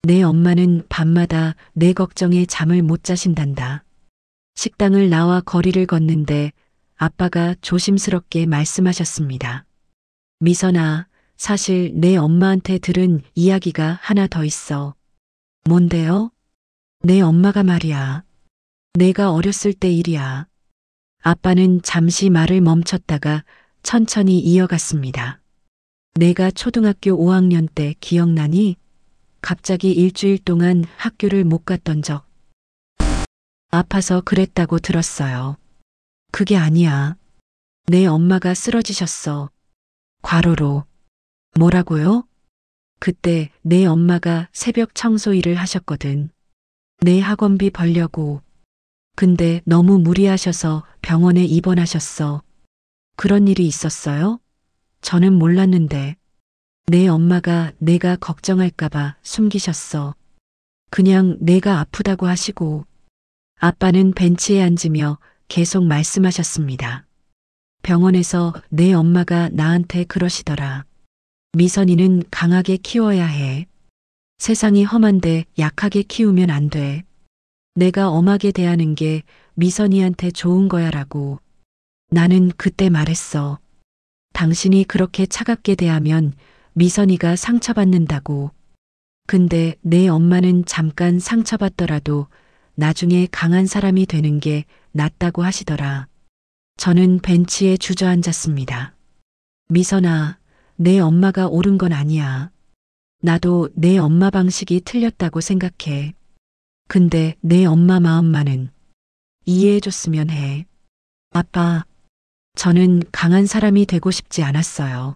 내 엄마는 밤마다 내 걱정에 잠을 못 자신단다. 식당을 나와 거리를 걷는데 아빠가 조심스럽게 말씀하셨습니다. 미선아, 사실 내 엄마한테 들은 이야기가 하나 더 있어. 뭔데요? 내 엄마가 말이야. 내가 어렸을 때 일이야. 아빠는 잠시 말을 멈췄다가 천천히 이어갔습니다. 내가 초등학교 5학년 때 기억나니? 갑자기 일주일 동안 학교를 못 갔던 적. 아파서 그랬다고 들었어요. 그게 아니야. 내 엄마가 쓰러지셨어. 과로로. 뭐라고요? 그때 내 엄마가 새벽 청소 일을 하셨거든. 내 학원비 벌려고. 근데 너무 무리하셔서 병원에 입원하셨어. 그런 일이 있었어요? 저는 몰랐는데. 내 엄마가 내가 걱정할까봐 숨기셨어. 그냥 내가 아프다고 하시고. 아빠는 벤치에 앉으며 계속 말씀하셨습니다. 병원에서 내 엄마가 나한테 그러시더라. 미선이는 강하게 키워야 해. 세상이 험한데 약하게 키우면 안 돼. 내가 엄하게 대하는 게 미선이한테 좋은 거야라고. 나는 그때 말했어. 당신이 그렇게 차갑게 대하면 미선이가 상처받는다고. 근데 내 엄마는 잠깐 상처받더라도 나중에 강한 사람이 되는 게 낫다고 하시더라. 저는 벤치에 주저앉았습니다. 미선아, 내 엄마가 옳은 건 아니야. 나도 내 엄마 방식이 틀렸다고 생각해. 근데 내 엄마 마음만은 이해해줬으면 해. 아빠, 저는 강한 사람이 되고 싶지 않았어요.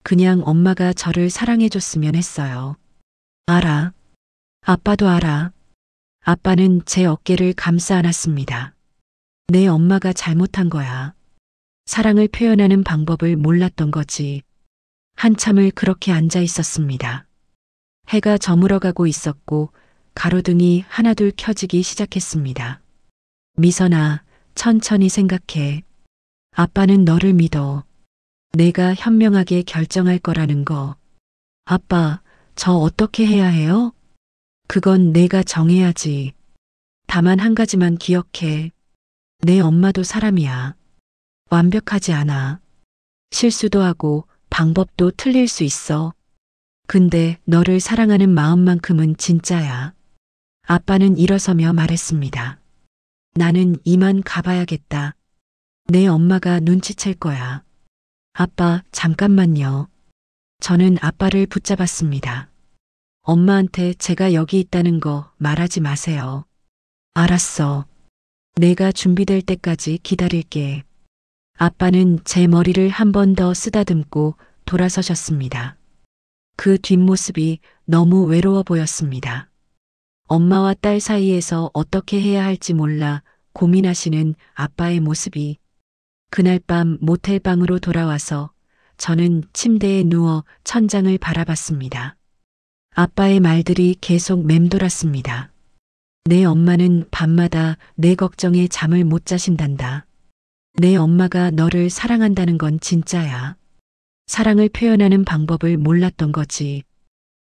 그냥 엄마가 저를 사랑해줬으면 했어요. 알아. 아빠도 알아. 아빠는 제 어깨를 감싸 안았습니다. 내 엄마가 잘못한 거야. 사랑을 표현하는 방법을 몰랐던 거지. 한참을 그렇게 앉아 있었습니다. 해가 저물어가고 있었고 가로등이 하나둘 켜지기 시작했습니다. 미선아, 천천히 생각해. 아빠는 너를 믿어. 내가 현명하게 결정할 거라는 거. 아빠, 저 어떻게 해야 해요? 그건 내가 정해야지. 다만 한 가지만 기억해. 내 엄마도 사람이야. 완벽하지 않아. 실수도 하고 방법도 틀릴 수 있어. 근데 너를 사랑하는 마음만큼은 진짜야. 아빠는 일어서며 말했습니다. 나는 이만 가봐야겠다. 내 엄마가 눈치챌 거야. 아빠, 잠깐만요. 저는 아빠를 붙잡았습니다. 엄마한테 제가 여기 있다는 거 말하지 마세요. 알았어. 내가 준비될 때까지 기다릴게. 아빠는 제 머리를 한 번 더 쓰다듬고 돌아서셨습니다. 그 뒷모습이 너무 외로워 보였습니다. 엄마와 딸 사이에서 어떻게 해야 할지 몰라 고민하시는 아빠의 모습이. 그날 밤 모텔방으로 돌아와서 저는 침대에 누워 천장을 바라봤습니다. 아빠의 말들이 계속 맴돌았습니다. 내 엄마는 밤마다 내 걱정에 잠을 못 자신단다. 내 엄마가 너를 사랑한다는 건 진짜야. 사랑을 표현하는 방법을 몰랐던 거지.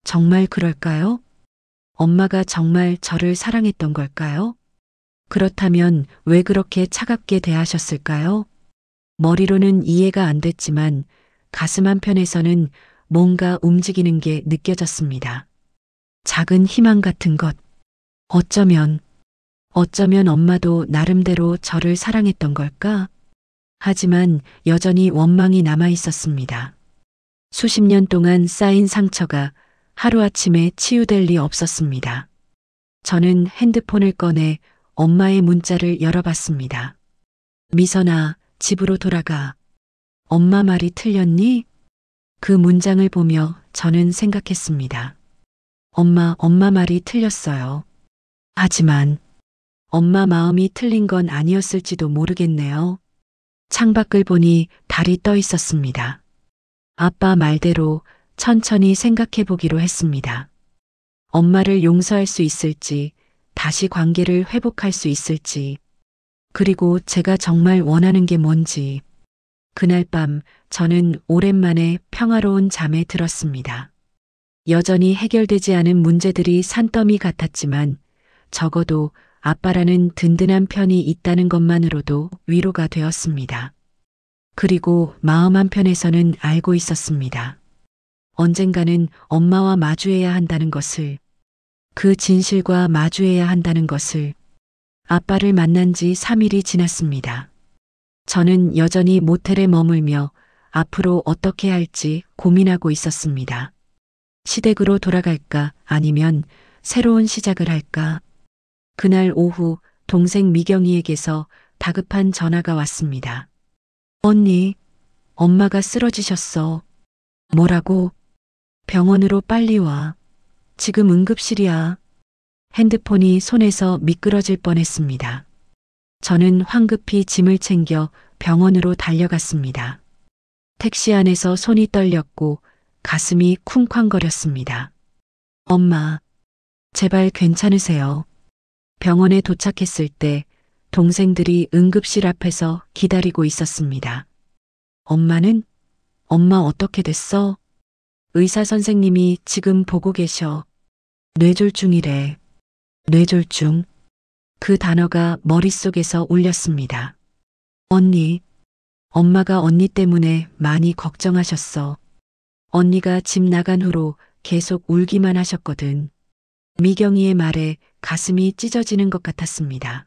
정말 그럴까요? 엄마가 정말 저를 사랑했던 걸까요? 그렇다면 왜 그렇게 차갑게 대하셨을까요? 머리로는 이해가 안 됐지만 가슴 한편에서는 뭔가 움직이는 게 느껴졌습니다. 작은 희망 같은 것. 어쩌면 엄마도 나름대로 저를 사랑했던 걸까? 하지만 여전히 원망이 남아 있었습니다. 수십 년 동안 쌓인 상처가 하루아침에 치유될 리 없었습니다. 저는 핸드폰을 꺼내 엄마의 문자를 열어봤습니다. 미선아, 집으로 돌아가. 엄마 말이 틀렸니? 그 문장을 보며 저는 생각했습니다. 엄마 말이 틀렸어요. 하지만 엄마 마음이 틀린 건 아니었을지도 모르겠네요. 창밖을 보니 달이 떠 있었습니다. 아빠 말대로 천천히 생각해 보기로 했습니다. 엄마를 용서할 수 있을지, 다시 관계를 회복할 수 있을지, 그리고 제가 정말 원하는 게 뭔지. 그날 밤 저는 오랜만에 평화로운 잠에 들었습니다. 여전히 해결되지 않은 문제들이 산더미 같았지만 적어도 아빠라는 든든한 편이 있다는 것만으로도 위로가 되었습니다. 그리고 마음 한편에서는 알고 있었습니다. 언젠가는 엄마와 마주해야 한다는 것을, 그 진실과 마주해야 한다는 것을. 아빠를 만난 지 3일이 지났습니다. 저는 여전히 모텔에 머물며 앞으로 어떻게 할지 고민하고 있었습니다. 시댁으로 돌아갈까 아니면 새로운 시작을 할까? 그날 오후 동생 미경이에게서 다급한 전화가 왔습니다. 언니, 엄마가 쓰러지셨어. 뭐라고? 병원으로 빨리 와. 지금 응급실이야. 핸드폰이 손에서 미끄러질 뻔했습니다. 저는 황급히 짐을 챙겨 병원으로 달려갔습니다. 택시 안에서 손이 떨렸고 가슴이 쿵쾅거렸습니다. 엄마, 제발 괜찮으세요? 병원에 도착했을 때 동생들이 응급실 앞에서 기다리고 있었습니다. 엄마는? 엄마 어떻게 됐어? 의사 선생님이 지금 보고 계셔. 뇌졸중이래. 뇌졸중. 그 단어가 머릿속에서 울렸습니다. 언니, 엄마가 언니 때문에 많이 걱정하셨어. 언니가 집 나간 후로 계속 울기만 하셨거든. 미경이의 말에 가슴이 찢어지는 것 같았습니다.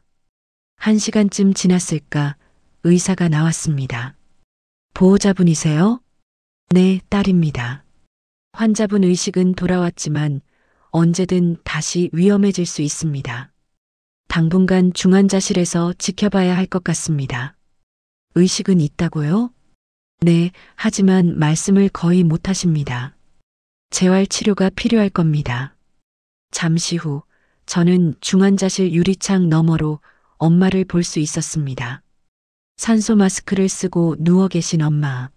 1시간쯤 지났을까 의사가 나왔습니다. 보호자분이세요? 네, 딸입니다. 환자분 의식은 돌아왔지만 언제든 다시 위험해질 수 있습니다. 당분간 중환자실에서 지켜봐야 할 것 같습니다. 의식은 있다고요? 네, 하지만 말씀을 거의 못 하십니다. 재활 치료가 필요할 겁니다. 잠시 후 저는 중환자실 유리창 너머로 엄마를 볼 수 있었습니다. 산소 마스크를 쓰고 누워 계신 엄마.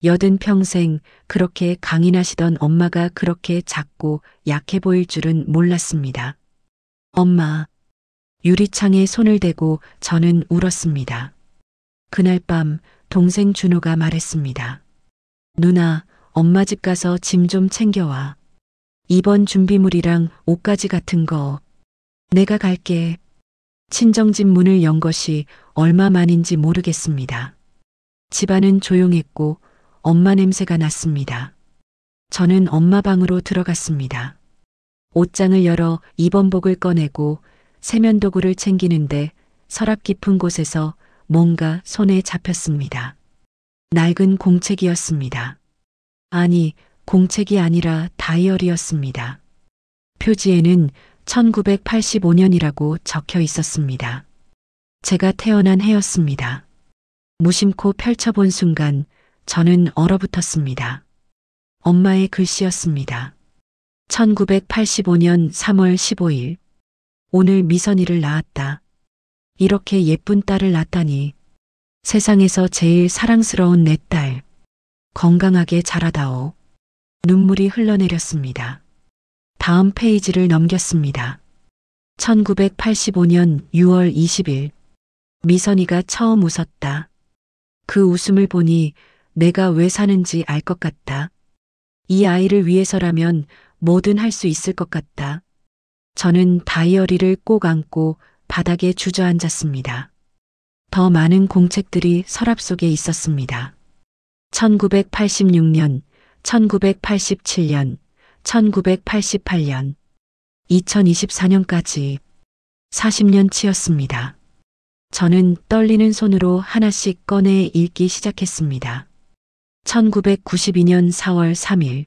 여든 평생 그렇게 강인하시던 엄마가 그렇게 작고 약해 보일 줄은 몰랐습니다. 엄마. 유리창에 손을 대고 저는 울었습니다. 그날 밤 동생 준호가 말했습니다. 누나, 엄마 집 가서 짐 좀 챙겨와. 입원 준비물이랑 옷가지 같은 거. 내가 갈게. 친정집 문을 연 것이 얼마 만인지 모르겠습니다. 집안은 조용했고 엄마 냄새가 났습니다. 저는 엄마 방으로 들어갔습니다. 옷장을 열어 입원복을 꺼내고 세면도구를 챙기는데 서랍 깊은 곳에서 뭔가 손에 잡혔습니다. 낡은 공책이었습니다. 아니, 공책이 아니라 다이어리였습니다. 표지에는 1985년이라고 적혀 있었습니다. 제가 태어난 해였습니다. 무심코 펼쳐본 순간 저는 얼어붙었습니다. 엄마의 글씨였습니다. 1985년 3월 15일. 오늘 미선이를 낳았다. 이렇게 예쁜 딸을 낳다니. 세상에서 제일 사랑스러운 내 딸. 건강하게 자라다오. 눈물이 흘러내렸습니다. 다음 페이지를 넘겼습니다. 1985년 6월 20일. 미선이가 처음 웃었다. 그 웃음을 보니 내가 왜 사는지 알 것 같다. 이 아이를 위해서라면 뭐든 할 수 있을 것 같다. 저는 다이어리를 꼭 안고 바닥에 주저앉았습니다. 더 많은 공책들이 서랍 속에 있었습니다. 1986년, 1987년, 1988년, 2024년까지 40년치였습니다. 저는 떨리는 손으로 하나씩 꺼내 읽기 시작했습니다. 1992년 4월 3일.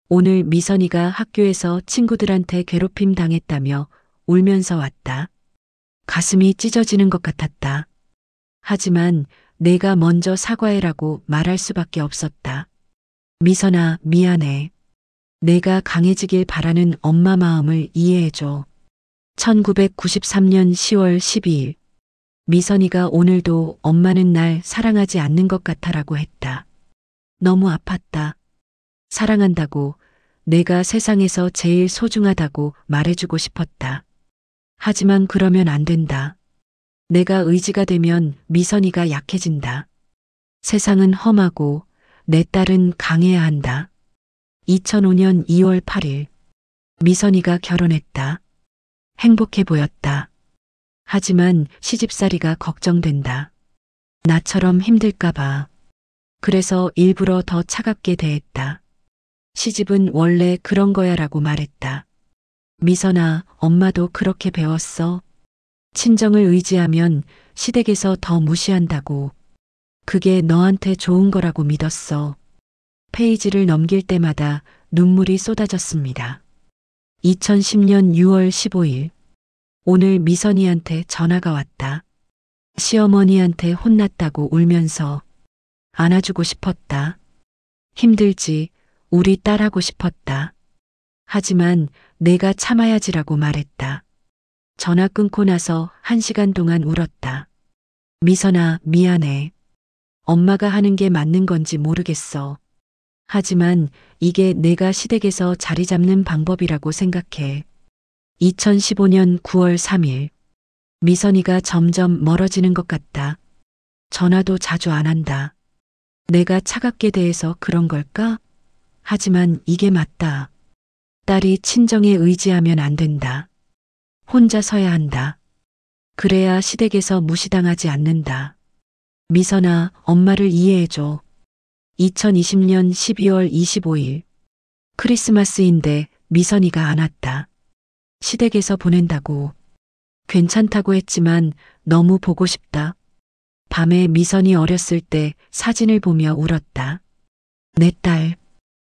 오늘 미선이가 학교에서 친구들한테 괴롭힘 당했다며 울면서 왔다. 가슴이 찢어지는 것 같았다. 하지만 내가 먼저 사과해라고 말할 수밖에 없었다. 미선아, 미안해. 내가 강해지길 바라는 엄마 마음을 이해해줘. 1993년 10월 12일. 미선이가 오늘도 엄마는 날 사랑하지 않는 것 같아라고 했다. 너무 아팠다. 사랑한다고, 내가 세상에서 제일 소중하다고 말해주고 싶었다. 하지만 그러면 안 된다. 내가 의지가 되면 미선이가 약해진다. 세상은 험하고 내 딸은 강해야 한다. 2005년 2월 8일. 미선이가 결혼했다. 행복해 보였다. 하지만 시집살이가 걱정된다. 나처럼 힘들까봐. 그래서 일부러 더 차갑게 대했다. 시집은 원래 그런 거야라고 말했다. 미선아, 엄마도 그렇게 배웠어. 친정을 의지하면 시댁에서 더 무시한다고. 그게 너한테 좋은 거라고 믿었어. 페이지를 넘길 때마다 눈물이 쏟아졌습니다. 2010년 6월 15일. 오늘 미선이한테 전화가 왔다. 시어머니한테 혼났다고 울면서 안아주고 싶었다. 힘들지, 우리 딸하고 싶었다. 하지만 내가 참아야지라고 말했다. 전화 끊고 나서 1시간 동안 울었다. 미선아, 미안해. 엄마가 하는 게 맞는 건지 모르겠어. 하지만 이게 내가 시댁에서 자리 잡는 방법이라고 생각해. 2015년 9월 3일. 미선이가 점점 멀어지는 것 같다. 전화도 자주 안 한다. 내가 차갑게 대해서 그런 걸까? 하지만 이게 맞다. 딸이 친정에 의지하면 안 된다. 혼자 서야 한다. 그래야 시댁에서 무시당하지 않는다. 미선아, 엄마를 이해해줘. 2020년 12월 25일. 크리스마스인데 미선이가 안 왔다. 시댁에서 보낸다고. 괜찮다고 했지만 너무 보고 싶다. 밤에 미선이 어렸을 때 사진을 보며 울었다. 내 딸,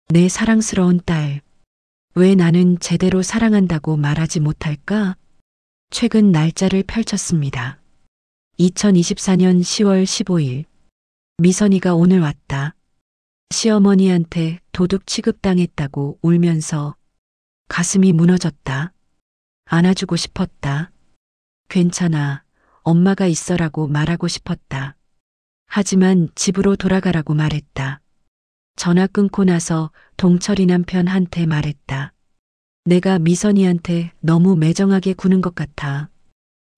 내 사랑스러운 딸. 왜 나는 제대로 사랑한다고 말하지 못할까? 최근 날짜를 펼쳤습니다. 2024년 10월 15일. 미선이가 오늘 왔다. 시어머니한테 도둑 취급당했다고 울면서 가슴이 무너졌다. 안아주고 싶었다. 괜찮아. 엄마가 있어라고 말하고 싶었다. 하지만 집으로 돌아가라고 말했다. 전화 끊고 나서 동철이 남편한테 말했다. 내가 미선이한테 너무 매정하게 구는 것 같아.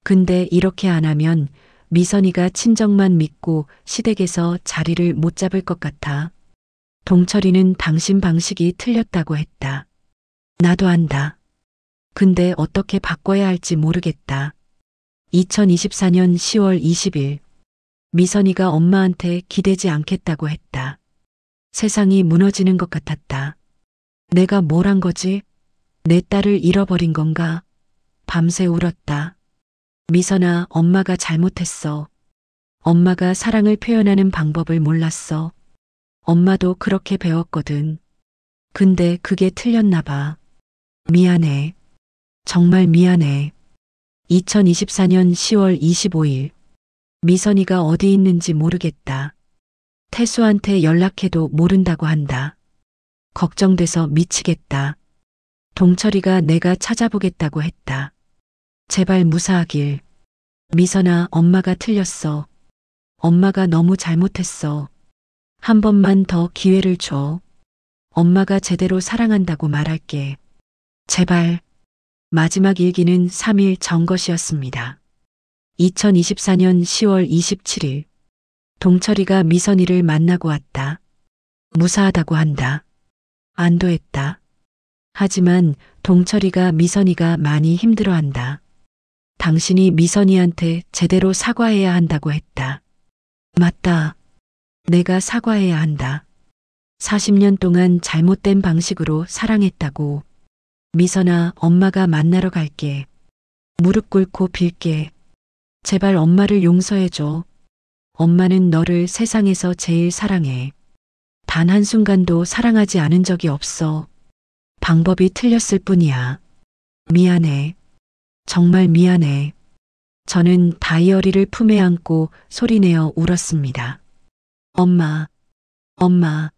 근데 이렇게 안 하면 미선이가 친정만 믿고 시댁에서 자리를 못 잡을 것 같아. 동철이는 당신 방식이 틀렸다고 했다. 나도 안다. 근데 어떻게 바꿔야 할지 모르겠다. 2024년 10월 20일. 미선이가 엄마한테 기대지 않겠다고 했다. 세상이 무너지는 것 같았다. 내가 뭘 한 거지? 내 딸을 잃어버린 건가? 밤새 울었다. 미선아, 엄마가 잘못했어. 엄마가 사랑을 표현하는 방법을 몰랐어. 엄마도 그렇게 배웠거든. 근데 그게 틀렸나 봐. 미안해. 정말 미안해. 2024년 10월 25일. 미선이가 어디 있는지 모르겠다. 태수한테 연락해도 모른다고 한다. 걱정돼서 미치겠다. 동철이가 내가 찾아보겠다고 했다. 제발 무사하길. 미선아, 엄마가 틀렸어. 엄마가 너무 잘못했어. 한 번만 더 기회를 줘. 엄마가 제대로 사랑한다고 말할게. 제발. 마지막 일기는 3일 전 것이었습니다. 2024년 10월 27일. 동철이가 미선이를 만나고 왔다. 무사하다고 한다. 안도했다. 하지만 동철이가 미선이가 많이 힘들어한다. 당신이 미선이한테 제대로 사과해야 한다고 했다. 맞다. 내가 사과해야 한다. 40년 동안 잘못된 방식으로 사랑했다고. 미선아, 엄마가 만나러 갈게. 무릎 꿇고 빌게. 제발 엄마를 용서해줘. 엄마는 너를 세상에서 제일 사랑해. 단 한순간도 사랑하지 않은 적이 없어. 방법이 틀렸을 뿐이야. 미안해. 정말 미안해. 저는 다이어리를 품에 안고 소리내어 울었습니다. 엄마, 엄마.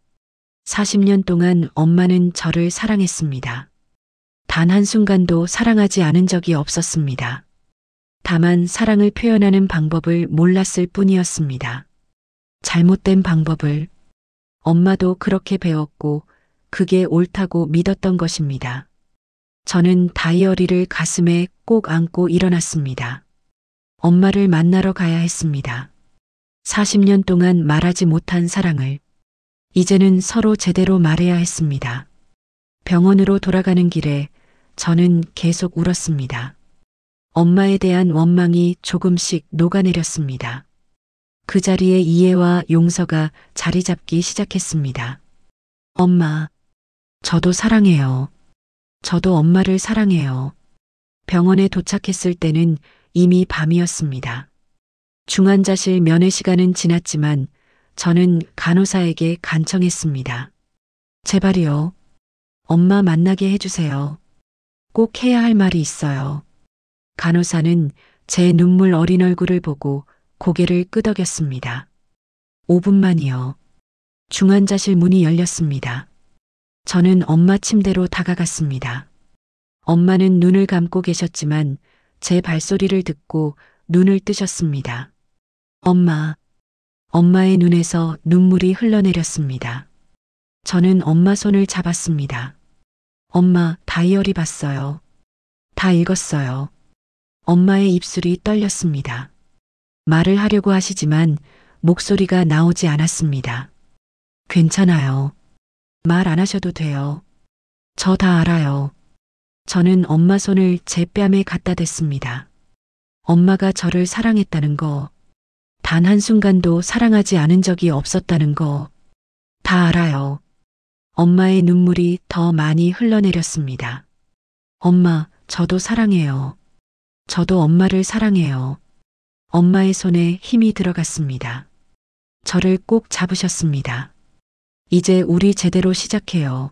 40년 동안 엄마는 저를 사랑했습니다. 단 한순간도 사랑하지 않은 적이 없었습니다. 다만 사랑을 표현하는 방법을 몰랐을 뿐이었습니다. 잘못된 방법을. 엄마도 그렇게 배웠고 그게 옳다고 믿었던 것입니다. 저는 다이어리를 가슴에 꼭 안고 일어났습니다. 엄마를 만나러 가야 했습니다. 40년 동안 말하지 못한 사랑을 이제는 서로 제대로 말해야 했습니다. 병원으로 돌아가는 길에 저는 계속 울었습니다. 엄마에 대한 원망이 조금씩 녹아내렸습니다. 그 자리에 이해와 용서가 자리 잡기 시작했습니다. 엄마, 저도 사랑해요. 저도 엄마를 사랑해요. 병원에 도착했을 때는 이미 밤이었습니다. 중환자실 면회 시간은 지났지만 저는 간호사에게 간청했습니다. 제발요. 엄마 만나게 해주세요. 꼭 해야 할 말이 있어요. 간호사는 제 눈물 어린 얼굴을 보고 고개를 끄덕였습니다. 5분만이요. 중환자실 문이 열렸습니다. 저는 엄마 침대로 다가갔습니다. 엄마는 눈을 감고 계셨지만 제 발소리를 듣고 눈을 뜨셨습니다. 엄마. 엄마의 눈에서 눈물이 흘러내렸습니다. 저는 엄마 손을 잡았습니다. 엄마, 다이어리 봤어요. 다 읽었어요. 엄마의 입술이 떨렸습니다. 말을 하려고 하시지만 목소리가 나오지 않았습니다. 괜찮아요. 말 안 하셔도 돼요. 저 다 알아요. 저는 엄마 손을 제 뺨에 갖다 댔습니다. 엄마가 저를 사랑했다는 거, 단 한순간도 사랑하지 않은 적이 없었다는 거, 다 알아요. 엄마의 눈물이 더 많이 흘러내렸습니다. 엄마, 저도 사랑해요. 저도 엄마를 사랑해요. 엄마의 손에 힘이 들어갔습니다. 저를 꼭 잡으셨습니다. 이제 우리 제대로 시작해요.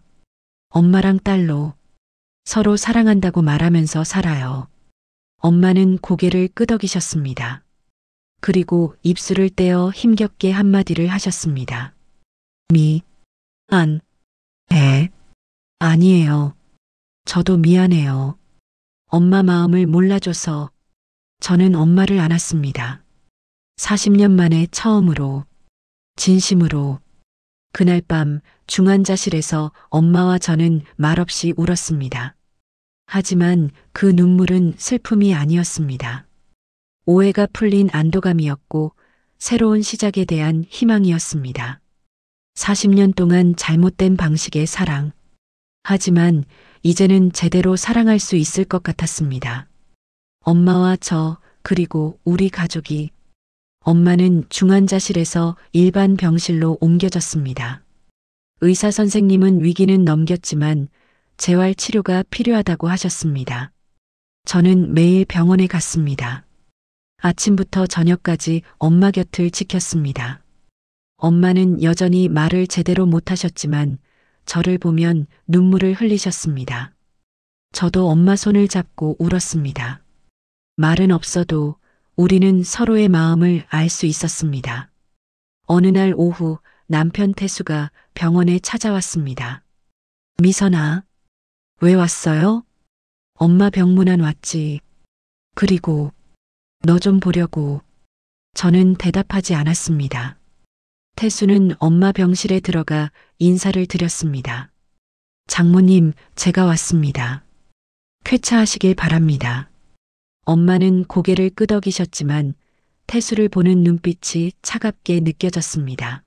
엄마랑 딸로 서로 사랑한다고 말하면서 살아요. 엄마는 고개를 끄덕이셨습니다. 그리고 입술을 떼어 힘겹게 한마디를 하셨습니다. 아니에요. 저도 미안해요. 엄마 마음을 몰라줘서. 저는 엄마를 안았습니다. 40년 만에 처음으로, 진심으로. 그날 밤 중환자실에서 엄마와 저는 말없이 울었습니다. 하지만 그 눈물은 슬픔이 아니었습니다. 오해가 풀린 안도감이었고 새로운 시작에 대한 희망이었습니다. 40년 동안 잘못된 방식의 사랑. 하지만 이제는 제대로 사랑할 수 있을 것 같았습니다. 엄마와 저, 그리고 우리 가족이. 엄마는 중환자실에서 일반 병실로 옮겨졌습니다. 의사 선생님은 위기는 넘겼지만 재활 치료가 필요하다고 하셨습니다. 저는 매일 병원에 갔습니다. 아침부터 저녁까지 엄마 곁을 지켰습니다. 엄마는 여전히 말을 제대로 못하셨지만 저를 보면 눈물을 흘리셨습니다. 저도 엄마 손을 잡고 울었습니다. 말은 없어도 우리는 서로의 마음을 알 수 있었습니다. 어느 날 오후 남편 태수가 병원에 찾아왔습니다. 미선아, 왜 왔어요? 엄마 병문안 왔지. 그리고 너 좀 보려고. 저는 대답하지 않았습니다. 태수는 엄마 병실에 들어가 인사를 드렸습니다. 장모님, 제가 왔습니다. 쾌차하시길 바랍니다. 엄마는 고개를 끄덕이셨지만 태수를 보는 눈빛이 차갑게 느껴졌습니다.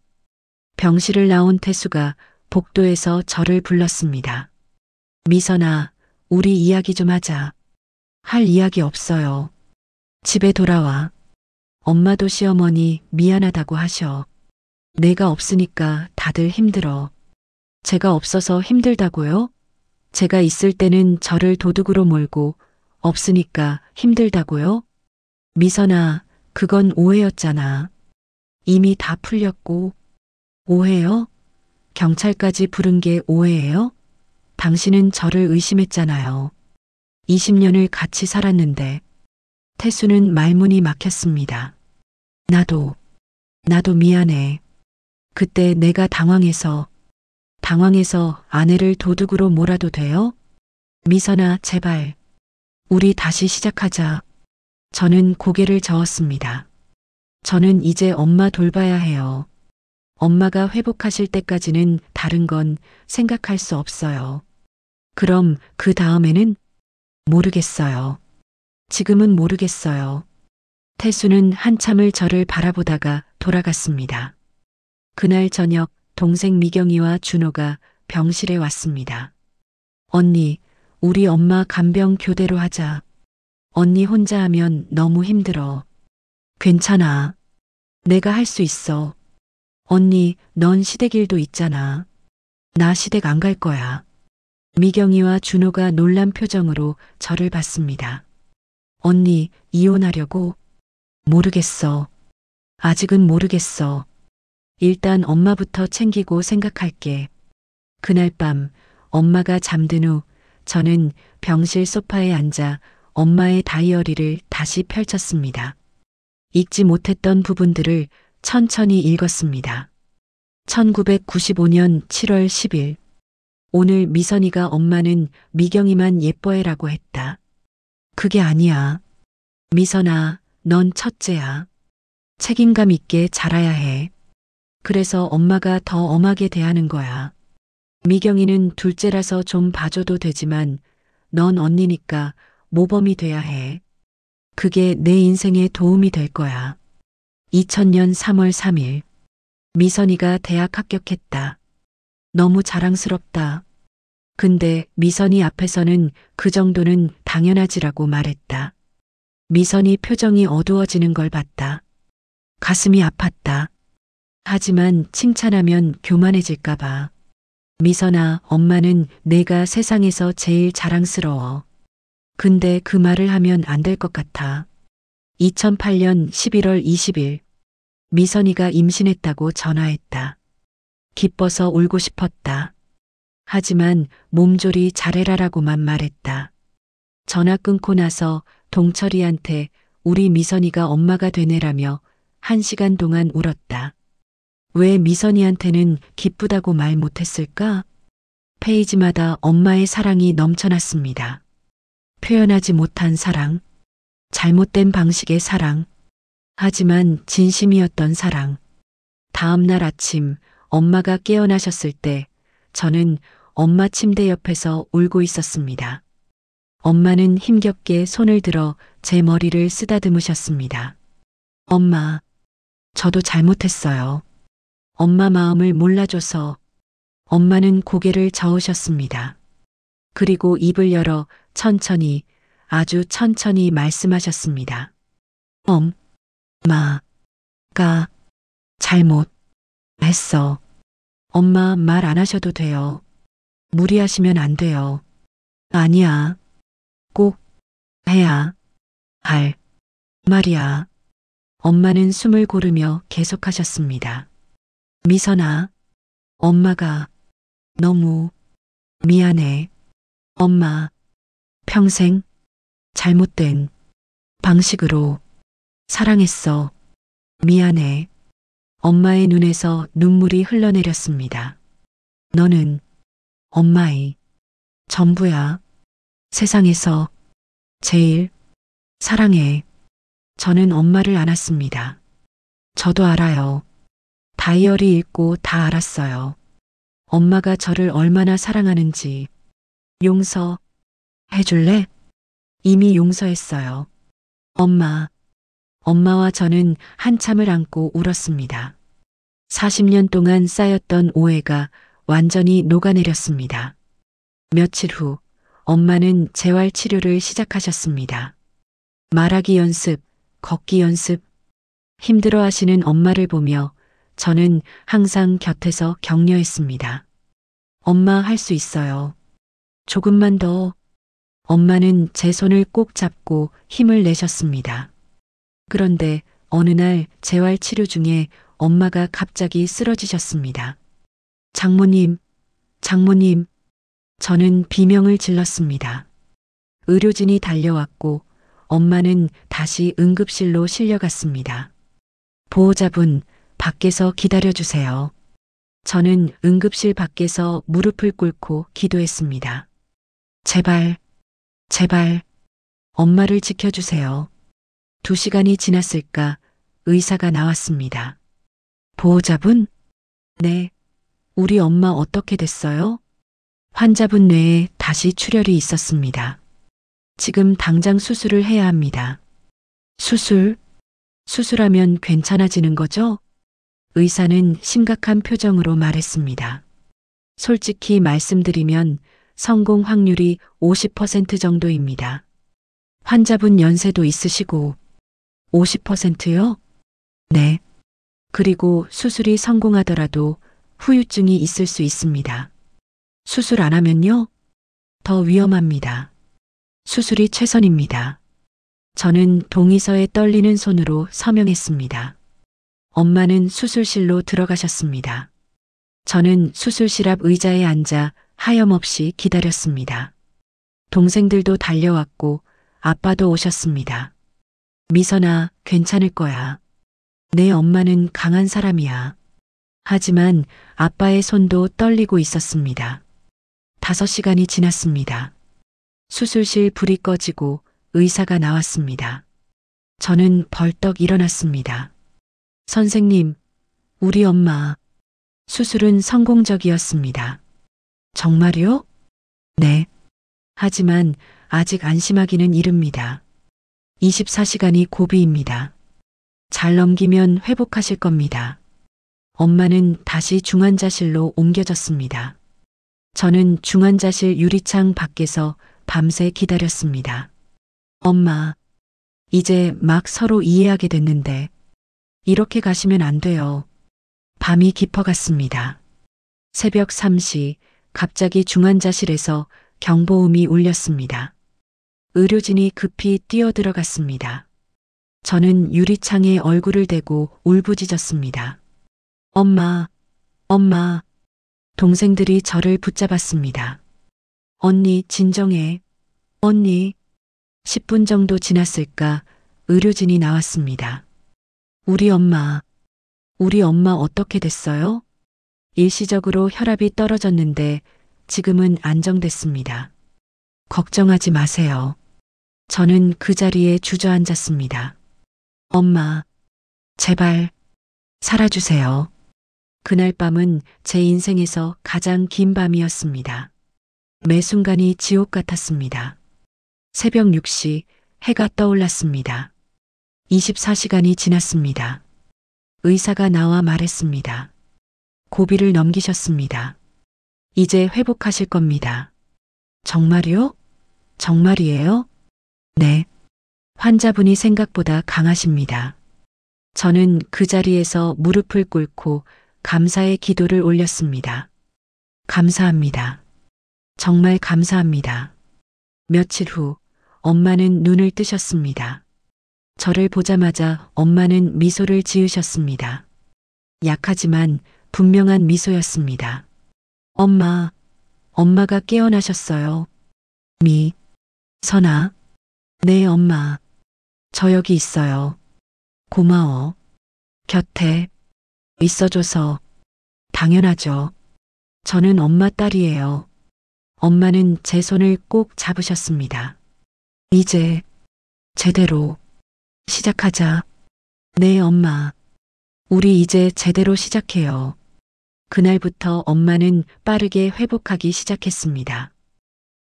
병실을 나온 태수가 복도에서 저를 불렀습니다. 미선아, 우리 이야기 좀 하자. 할 이야기 없어요. 집에 돌아와. 엄마도 시어머니 미안하다고 하셔. 내가 없으니까 다들 힘들어. 제가 없어서 힘들다고요? 제가 있을 때는 저를 도둑으로 몰고 없으니까 힘들다고요? 미선아, 그건 오해였잖아. 이미 다 풀렸고. 오해요? 경찰까지 부른 게 오해예요? 당신은 저를 의심했잖아요. 20년을 같이 살았는데. 태수는 말문이 막혔습니다. 나도 미안해. 그때 내가 당황해서 아내를 도둑으로 몰아도 돼요? 미선아, 제발. 우리 다시 시작하자. 저는 고개를 저었습니다. 저는 이제 엄마 돌봐야 해요. 엄마가 회복하실 때까지는 다른 건 생각할 수 없어요. 그럼 그 다음에는? 모르겠어요. 지금은 모르겠어요. 태수는 한참을 저를 바라보다가 돌아갔습니다. 그날 저녁 동생 미경이와 준호가 병실에 왔습니다. 언니, 우리 엄마 간병 교대로 하자. 언니 혼자 하면 너무 힘들어. 괜찮아. 내가 할 수 있어. 언니, 넌 시댁일도 있잖아. 나 시댁 안 갈 거야. 미경이와 준호가 놀란 표정으로 저를 봤습니다. 언니, 이혼하려고? 모르겠어. 아직은 모르겠어. 일단 엄마부터 챙기고 생각할게. 그날 밤 엄마가 잠든 후 저는 병실 소파에 앉아 엄마의 다이어리를 다시 펼쳤습니다. 읽지 못했던 부분들을 천천히 읽었습니다. 1995년 7월 10일. 오늘 미선이가 엄마는 미경이만 예뻐해라고 했다. 그게 아니야. 미선아, 넌 첫째야. 책임감 있게 자라야 해. 그래서 엄마가 더 엄하게 대하는 거야. 미경이는 둘째라서 좀 봐줘도 되지만 넌 언니니까 모범이 돼야 해. 그게 내 인생에 도움이 될 거야. 2000년 3월 3일. 미선이가 대학 합격했다. 너무 자랑스럽다. 근데 미선이 앞에서는 그 정도는 당연하지라고 말했다. 미선이 표정이 어두워지는 걸 봤다. 가슴이 아팠다. 하지만 칭찬하면 교만해질까봐. 미선아, 엄마는 내가 세상에서 제일 자랑스러워. 근데 그 말을 하면 안 될 것 같아. 2008년 11월 20일. 미선이가 임신했다고 전화했다. 기뻐서 울고 싶었다. 하지만 몸조리 잘해라라고만 말했다. 전화 끊고 나서 동철이한테 우리 미선이가 엄마가 되네라며 1시간 동안 울었다. 왜 미선이한테는 기쁘다고 말 못했을까? 페이지마다 엄마의 사랑이 넘쳐났습니다. 표현하지 못한 사랑, 잘못된 방식의 사랑, 하지만 진심이었던 사랑. 다음 날 아침 엄마가 깨어나셨을 때 저는 엄마 침대 옆에서 울고 있었습니다. 엄마는 힘겹게 손을 들어 제 머리를 쓰다듬으셨습니다. 엄마, 저도 잘못했어요. 엄마 마음을 몰라줘서. 엄마는 고개를 저으셨습니다. 그리고 입을 열어 천천히, 아주 천천히 말씀하셨습니다. 엄마가 잘못했어. 엄마 말 안 하셔도 돼요. 무리하시면 안 돼요. 아니야. 꼭 해야 할 말이야. 엄마는 숨을 고르며 계속하셨습니다. 미선아, 엄마가 너무 미안해. 엄마, 평생 잘못된 방식으로 사랑했어. 미안해. 엄마의 눈에서 눈물이 흘러내렸습니다. 너는 엄마의 전부야. 세상에서 제일 사랑해. 저는 엄마를 안았습니다. 저도 알아요. 다이어리 읽고 다 알았어요. 엄마가 저를 얼마나 사랑하는지. 용서해줄래? 이미 용서했어요. 엄마와 저는 한참을 안고 울었습니다. 40년 동안 쌓였던 오해가 완전히 녹아내렸습니다. 며칠 후 엄마는 재활 치료를 시작하셨습니다. 말하기 연습, 걷기 연습. 힘들어 하시는 엄마를 보며 저는 항상 곁에서 격려했습니다. 엄마 할 수 있어요. 조금만 더. 엄마는 제 손을 꼭 잡고 힘을 내셨습니다. 그런데 어느 날 재활 치료 중에 엄마가 갑자기 쓰러지셨습니다. 장모님, 장모님. 저는 비명을 질렀습니다. 의료진이 달려왔고 엄마는 다시 응급실로 실려갔습니다. 보호자분, 밖에서 기다려주세요. 저는 응급실 밖에서 무릎을 꿇고 기도했습니다. 제발, 제발, 엄마를 지켜주세요. 2시간이 지났을까 의사가 나왔습니다. 보호자분? 네. 우리 엄마 어떻게 됐어요? 환자분 뇌에 다시 출혈이 있었습니다. 지금 당장 수술을 해야 합니다. 수술? 수술하면 괜찮아지는 거죠? 의사는 심각한 표정으로 말했습니다. 솔직히 말씀드리면 성공 확률이 50% 정도입니다. 환자분 연세도 있으시고 50%요? 네. 그리고 수술이 성공하더라도 후유증이 있을 수 있습니다. 수술 안 하면요? 더 위험합니다. 수술이 최선입니다. 저는 동의서에 떨리는 손으로 서명했습니다. 엄마는 수술실로 들어가셨습니다. 저는 수술실 앞 의자에 앉아 하염없이 기다렸습니다. 동생들도 달려왔고 아빠도 오셨습니다. 미선아, 괜찮을 거야. 내 엄마는 강한 사람이야. 하지만 아빠의 손도 떨리고 있었습니다. 5시간이 지났습니다. 수술실 불이 꺼지고 의사가 나왔습니다. 저는 벌떡 일어났습니다. 선생님, 우리 엄마 수술은 성공적이었습니다. 정말요? 네. 하지만 아직 안심하기는 이릅니다. 24시간이 고비입니다. 잘 넘기면 회복하실 겁니다. 엄마는 다시 중환자실로 옮겨졌습니다. 저는 중환자실 유리창 밖에서 밤새 기다렸습니다. 엄마, 이제 막 서로 이해하게 됐는데 이렇게 가시면 안 돼요. 밤이 깊어갔습니다. 새벽 3시 갑자기 중환자실에서 경보음이 울렸습니다. 의료진이 급히 뛰어들어갔습니다. 저는 유리창에 얼굴을 대고 울부짖었습니다. 엄마, 엄마. 동생들이 저를 붙잡았습니다. 언니, 진정해. 언니. 10분 정도 지났을까 의료진이 나왔습니다. 우리 엄마 어떻게 됐어요? 일시적으로 혈압이 떨어졌는데 지금은 안정됐습니다. 걱정하지 마세요. 저는 그 자리에 주저앉았습니다. 엄마, 제발 살아주세요. 그날 밤은 제 인생에서 가장 긴 밤이었습니다. 매 순간이 지옥 같았습니다. 새벽 6시 해가 떠올랐습니다. 24시간이 지났습니다. 의사가 나와 말했습니다. 고비를 넘기셨습니다. 이제 회복하실 겁니다. 정말요? 정말이에요? 네. 환자분이 생각보다 강하십니다. 저는 그 자리에서 무릎을 꿇고 감사의 기도를 올렸습니다. 감사합니다. 정말 감사합니다. 며칠 후 엄마는 눈을 뜨셨습니다. 저를 보자마자 엄마는 미소를 지으셨습니다. 약하지만 분명한 미소였습니다. 엄마가 깨어나셨어요. 선아. 네, 엄마. 저 여기 있어요. 고마워. 곁에 있어줘서. 당연하죠. 저는 엄마 딸이에요. 엄마는 제 손을 꼭 잡으셨습니다. 이제 제대로 시작하자. 네, 엄마. 우리 이제 제대로 시작해요. 그날부터 엄마는 빠르게 회복하기 시작했습니다.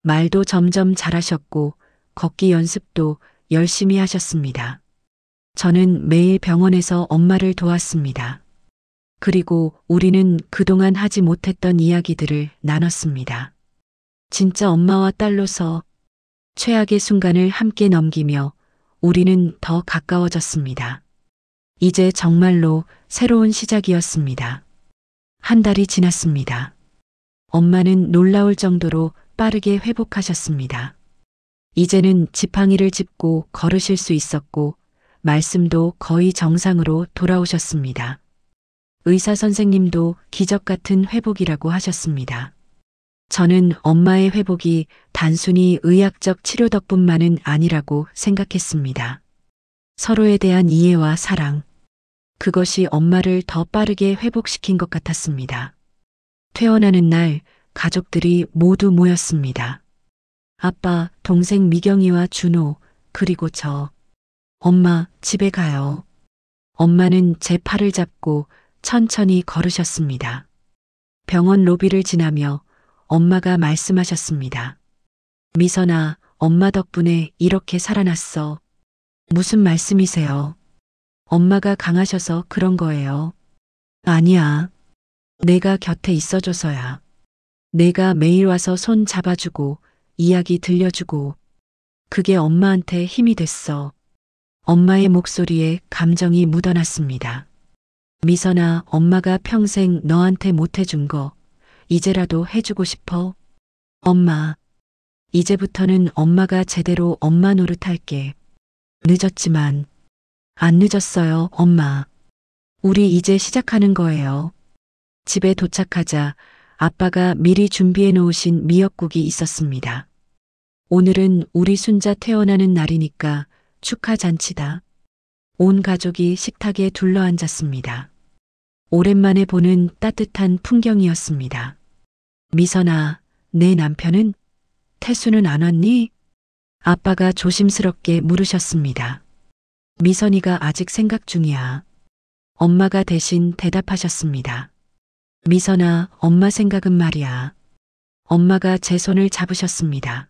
말도 점점 잘하셨고 걷기 연습도 열심히 하셨습니다. 저는 매일 병원에서 엄마를 도왔습니다. 그리고 우리는 그동안 하지 못했던 이야기들을 나눴습니다. 진짜 엄마와 딸로서 최악의 순간을 함께 넘기며 우리는 더 가까워졌습니다. 이제 정말로 새로운 시작이었습니다. 한 달이 지났습니다. 엄마는 놀라울 정도로 빠르게 회복하셨습니다. 이제는 지팡이를 짚고 걸으실 수 있었고 말씀도 거의 정상으로 돌아오셨습니다. 의사 선생님도 기적 같은 회복이라고 하셨습니다. 저는 엄마의 회복이 단순히 의학적 치료 덕분만은 아니라고 생각했습니다. 서로에 대한 이해와 사랑, 그것이 엄마를 더 빠르게 회복시킨 것 같았습니다. 퇴원하는 날 가족들이 모두 모였습니다. 아빠, 동생 미경이와 준호, 그리고 저. 엄마, 집에 가요. 엄마는 제 팔을 잡고 천천히 걸으셨습니다. 병원 로비를 지나며 엄마가 말씀하셨습니다. 미선아, 엄마 덕분에 이렇게 살아났어. 무슨 말씀이세요? 엄마가 강하셔서 그런 거예요. 아니야. 내가 곁에 있어줘서야. 내가 매일 와서 손 잡아주고 이야기 들려주고 그게 엄마한테 힘이 됐어. 엄마의 목소리에 감정이 묻어났습니다. 미선아, 엄마가 평생 너한테 못해준 거 이제라도 해주고 싶어? 엄마, 이제부터는 엄마가 제대로 엄마 노릇할게. 늦었지만 안 늦었어요, 엄마. 우리 이제 시작하는 거예요. 집에 도착하자 아빠가 미리 준비해 놓으신 미역국이 있었습니다. 오늘은 우리 순자 퇴원하는 날이니까 축하 잔치다. 온 가족이 식탁에 둘러앉았습니다. 오랜만에 보는 따뜻한 풍경이었습니다. 미선아, 내 남편은? 태수는 안 왔니? 아빠가 조심스럽게 물으셨습니다. 미선이가 아직 생각 중이야. 엄마가 대신 대답하셨습니다. 미선아, 엄마 생각은 말이야. 엄마가 제 손을 잡으셨습니다.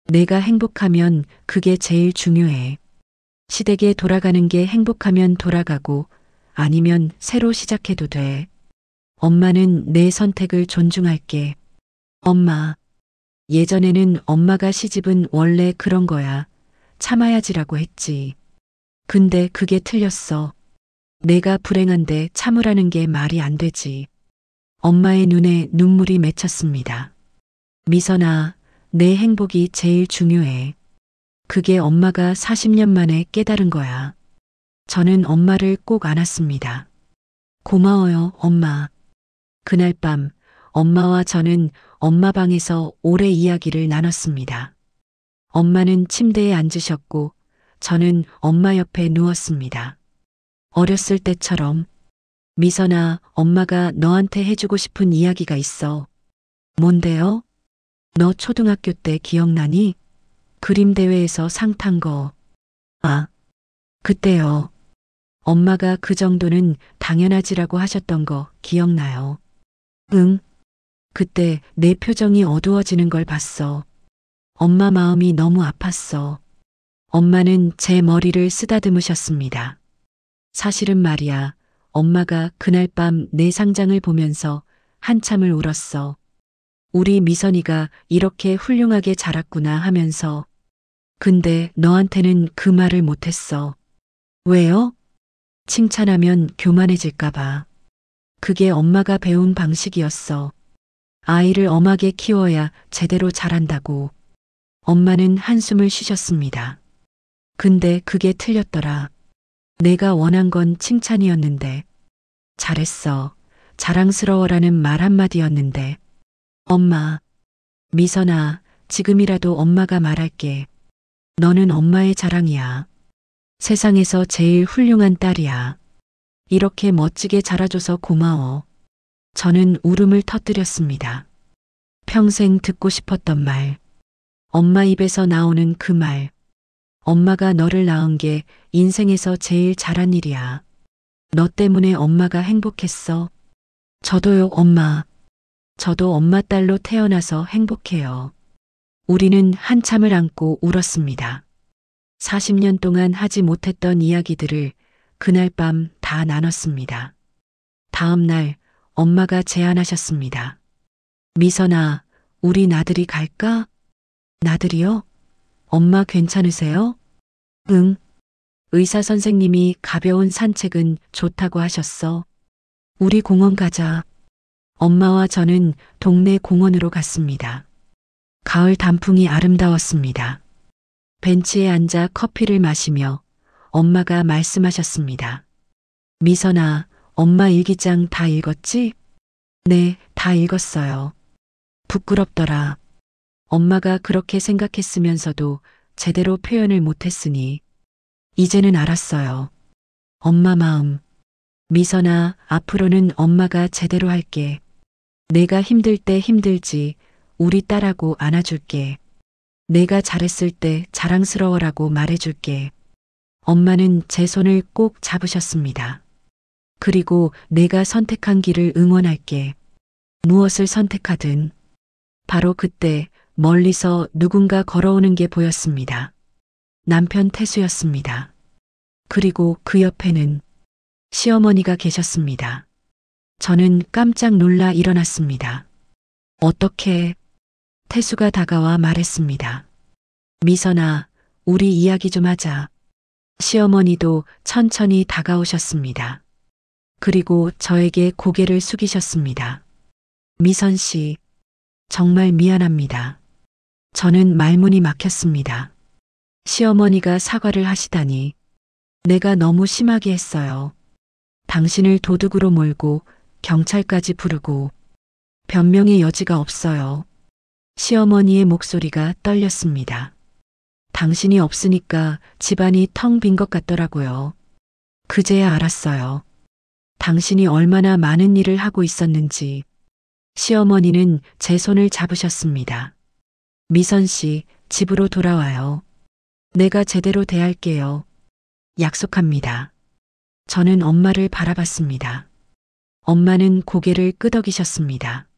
내가 행복하면 그게 제일 중요해. 시댁에 돌아가는 게 행복하면 돌아가고 아니면 새로 시작해도 돼. 엄마는 내 선택을 존중할게. 엄마, 예전에는 엄마가 시집은 원래 그런 거야. 참아야지라고 했지. 근데 그게 틀렸어. 내가 불행한데 참으라는 게 말이 안 되지. 엄마의 눈에 눈물이 맺혔습니다. 미선아, 내 행복이 제일 중요해. 그게 엄마가 40년 만에 깨달은 거야. 저는 엄마를 꼭 안았습니다. 고마워요, 엄마. 그날 밤 엄마와 저는 엄마 방에서 오래 이야기를 나눴습니다. 엄마는 침대에 앉으셨고 저는 엄마 옆에 누웠습니다. 어렸을 때처럼. 미선아, 엄마가 너한테 해주고 싶은 이야기가 있어. 뭔데요? 너 초등학교 때 기억나니? 그림 대회에서 상 탄 거. 아, 그때요. 엄마가 그 정도는 당연하지라고 하셨던 거 기억나요? 응. 그때 내 표정이 어두워지는 걸 봤어. 엄마 마음이 너무 아팠어. 엄마는 제 머리를 쓰다듬으셨습니다. 사실은 말이야. 엄마가 그날 밤 내 상장을 보면서 한참을 울었어. 우리 미선이가 이렇게 훌륭하게 자랐구나 하면서. 근데 너한테는 그 말을 못했어. 왜요? 칭찬하면 교만해질까봐. 그게 엄마가 배운 방식이었어. 아이를 엄하게 키워야 제대로 자란다고. 엄마는 한숨을 쉬셨습니다. 근데 그게 틀렸더라. 내가 원한 건 칭찬이었는데. 잘했어. 자랑스러워라는 말 한마디였는데. 엄마, 미선아, 지금이라도 엄마가 말할게. 너는 엄마의 자랑이야. 세상에서 제일 훌륭한 딸이야. 이렇게 멋지게 자라줘서 고마워. 저는 울음을 터뜨렸습니다. 평생 듣고 싶었던 말. 엄마 입에서 나오는 그 말. 엄마가 너를 낳은 게 인생에서 제일 잘한 일이야. 너 때문에 엄마가 행복했어. 저도요, 엄마. 저도 엄마 딸로 태어나서 행복해요. 우리는 한참을 안고 울었습니다. 40년 동안 하지 못했던 이야기들을 그날 밤 다 나눴습니다. 다음 날 엄마가 제안하셨습니다. 미선아, 우리 나들이 갈까? 나들이요? 엄마 괜찮으세요? 응. 의사 선생님이 가벼운 산책은 좋다고 하셨어. 우리 공원 가자. 엄마와 저는 동네 공원으로 갔습니다. 가을 단풍이 아름다웠습니다. 벤치에 앉아 커피를 마시며 엄마가 말씀하셨습니다. 미선아, 엄마 일기장 다 읽었지? 네, 다 읽었어요. 부끄럽더라. 엄마가 그렇게 생각했으면서도 제대로 표현을 못했으니 이제는 알았어요. 엄마 마음. 미선아, 앞으로는 엄마가 제대로 할게. 내가 힘들 때 힘들지 우리 딸하고 안아줄게. 내가 잘했을 때 자랑스러워라고 말해줄게. 엄마는 제 손을 꼭 잡으셨습니다. 그리고 내가 선택한 길을 응원할게. 무엇을 선택하든. 바로 그때 멀리서 누군가 걸어오는 게 보였습니다. 남편 태수였습니다. 그리고 그 옆에는 시어머니가 계셨습니다. 저는 깜짝 놀라 일어났습니다. 어떻게? 태수가 다가와 말했습니다. 미선아, 우리 이야기 좀 하자. 시어머니도 천천히 다가오셨습니다. 그리고 저에게 고개를 숙이셨습니다. 미선 씨, 정말 미안합니다. 저는 말문이 막혔습니다. 시어머니가 사과를 하시다니 내가 너무 심하게 했어요. 당신을 도둑으로 몰고 경찰까지 부르고 변명의 여지가 없어요. 시어머니의 목소리가 떨렸습니다. 당신이 없으니까 집안이 텅 빈 것 같더라고요. 그제야 알았어요. 당신이 얼마나 많은 일을 하고 있었는지. 시어머니는 제 손을 잡으셨습니다. 미선 씨, 집으로 돌아와요. 내가 제대로 대할게요. 약속합니다. 저는 엄마를 바라봤습니다. 엄마는 고개를 끄덕이셨습니다.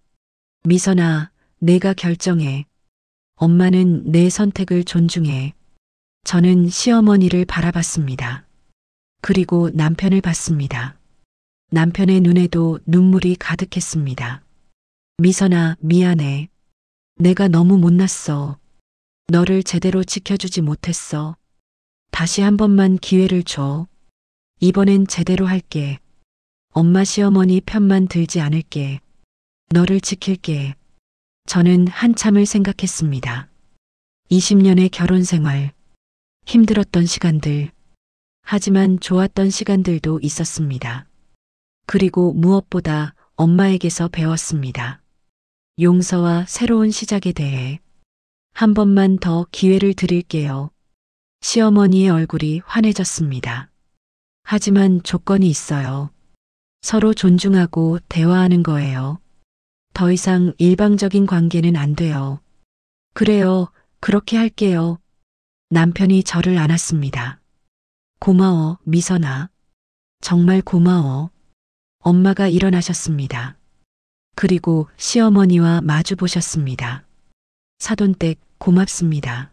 미선아, 내가 결정해. 엄마는 내 선택을 존중해. 저는 시어머니를 바라봤습니다. 그리고 남편을 봤습니다. 남편의 눈에도 눈물이 가득했습니다. 미선아, 미안해. 내가 너무 못났어. 너를 제대로 지켜주지 못했어. 다시 한 번만 기회를 줘. 이번엔 제대로 할게. 엄마 시어머니 편만 들지 않을게. 너를 지킬게. 저는 한참을 생각했습니다. 20년의 결혼 생활. 힘들었던 시간들. 하지만 좋았던 시간들도 있었습니다. 그리고 무엇보다 엄마에게서 배웠습니다. 용서와 새로운 시작에 대해. 한 번만 더 기회를 드릴게요. 시어머니의 얼굴이 환해졌습니다. 하지만 조건이 있어요. 서로 존중하고 대화하는 거예요. 더 이상 일방적인 관계는 안 돼요. 그래요, 그렇게 할게요. 남편이 저를 안았습니다. 고마워, 미선아. 정말 고마워. 엄마가 일어나셨습니다. 그리고 시어머니와 마주 보셨습니다. 사돈댁 고맙습니다.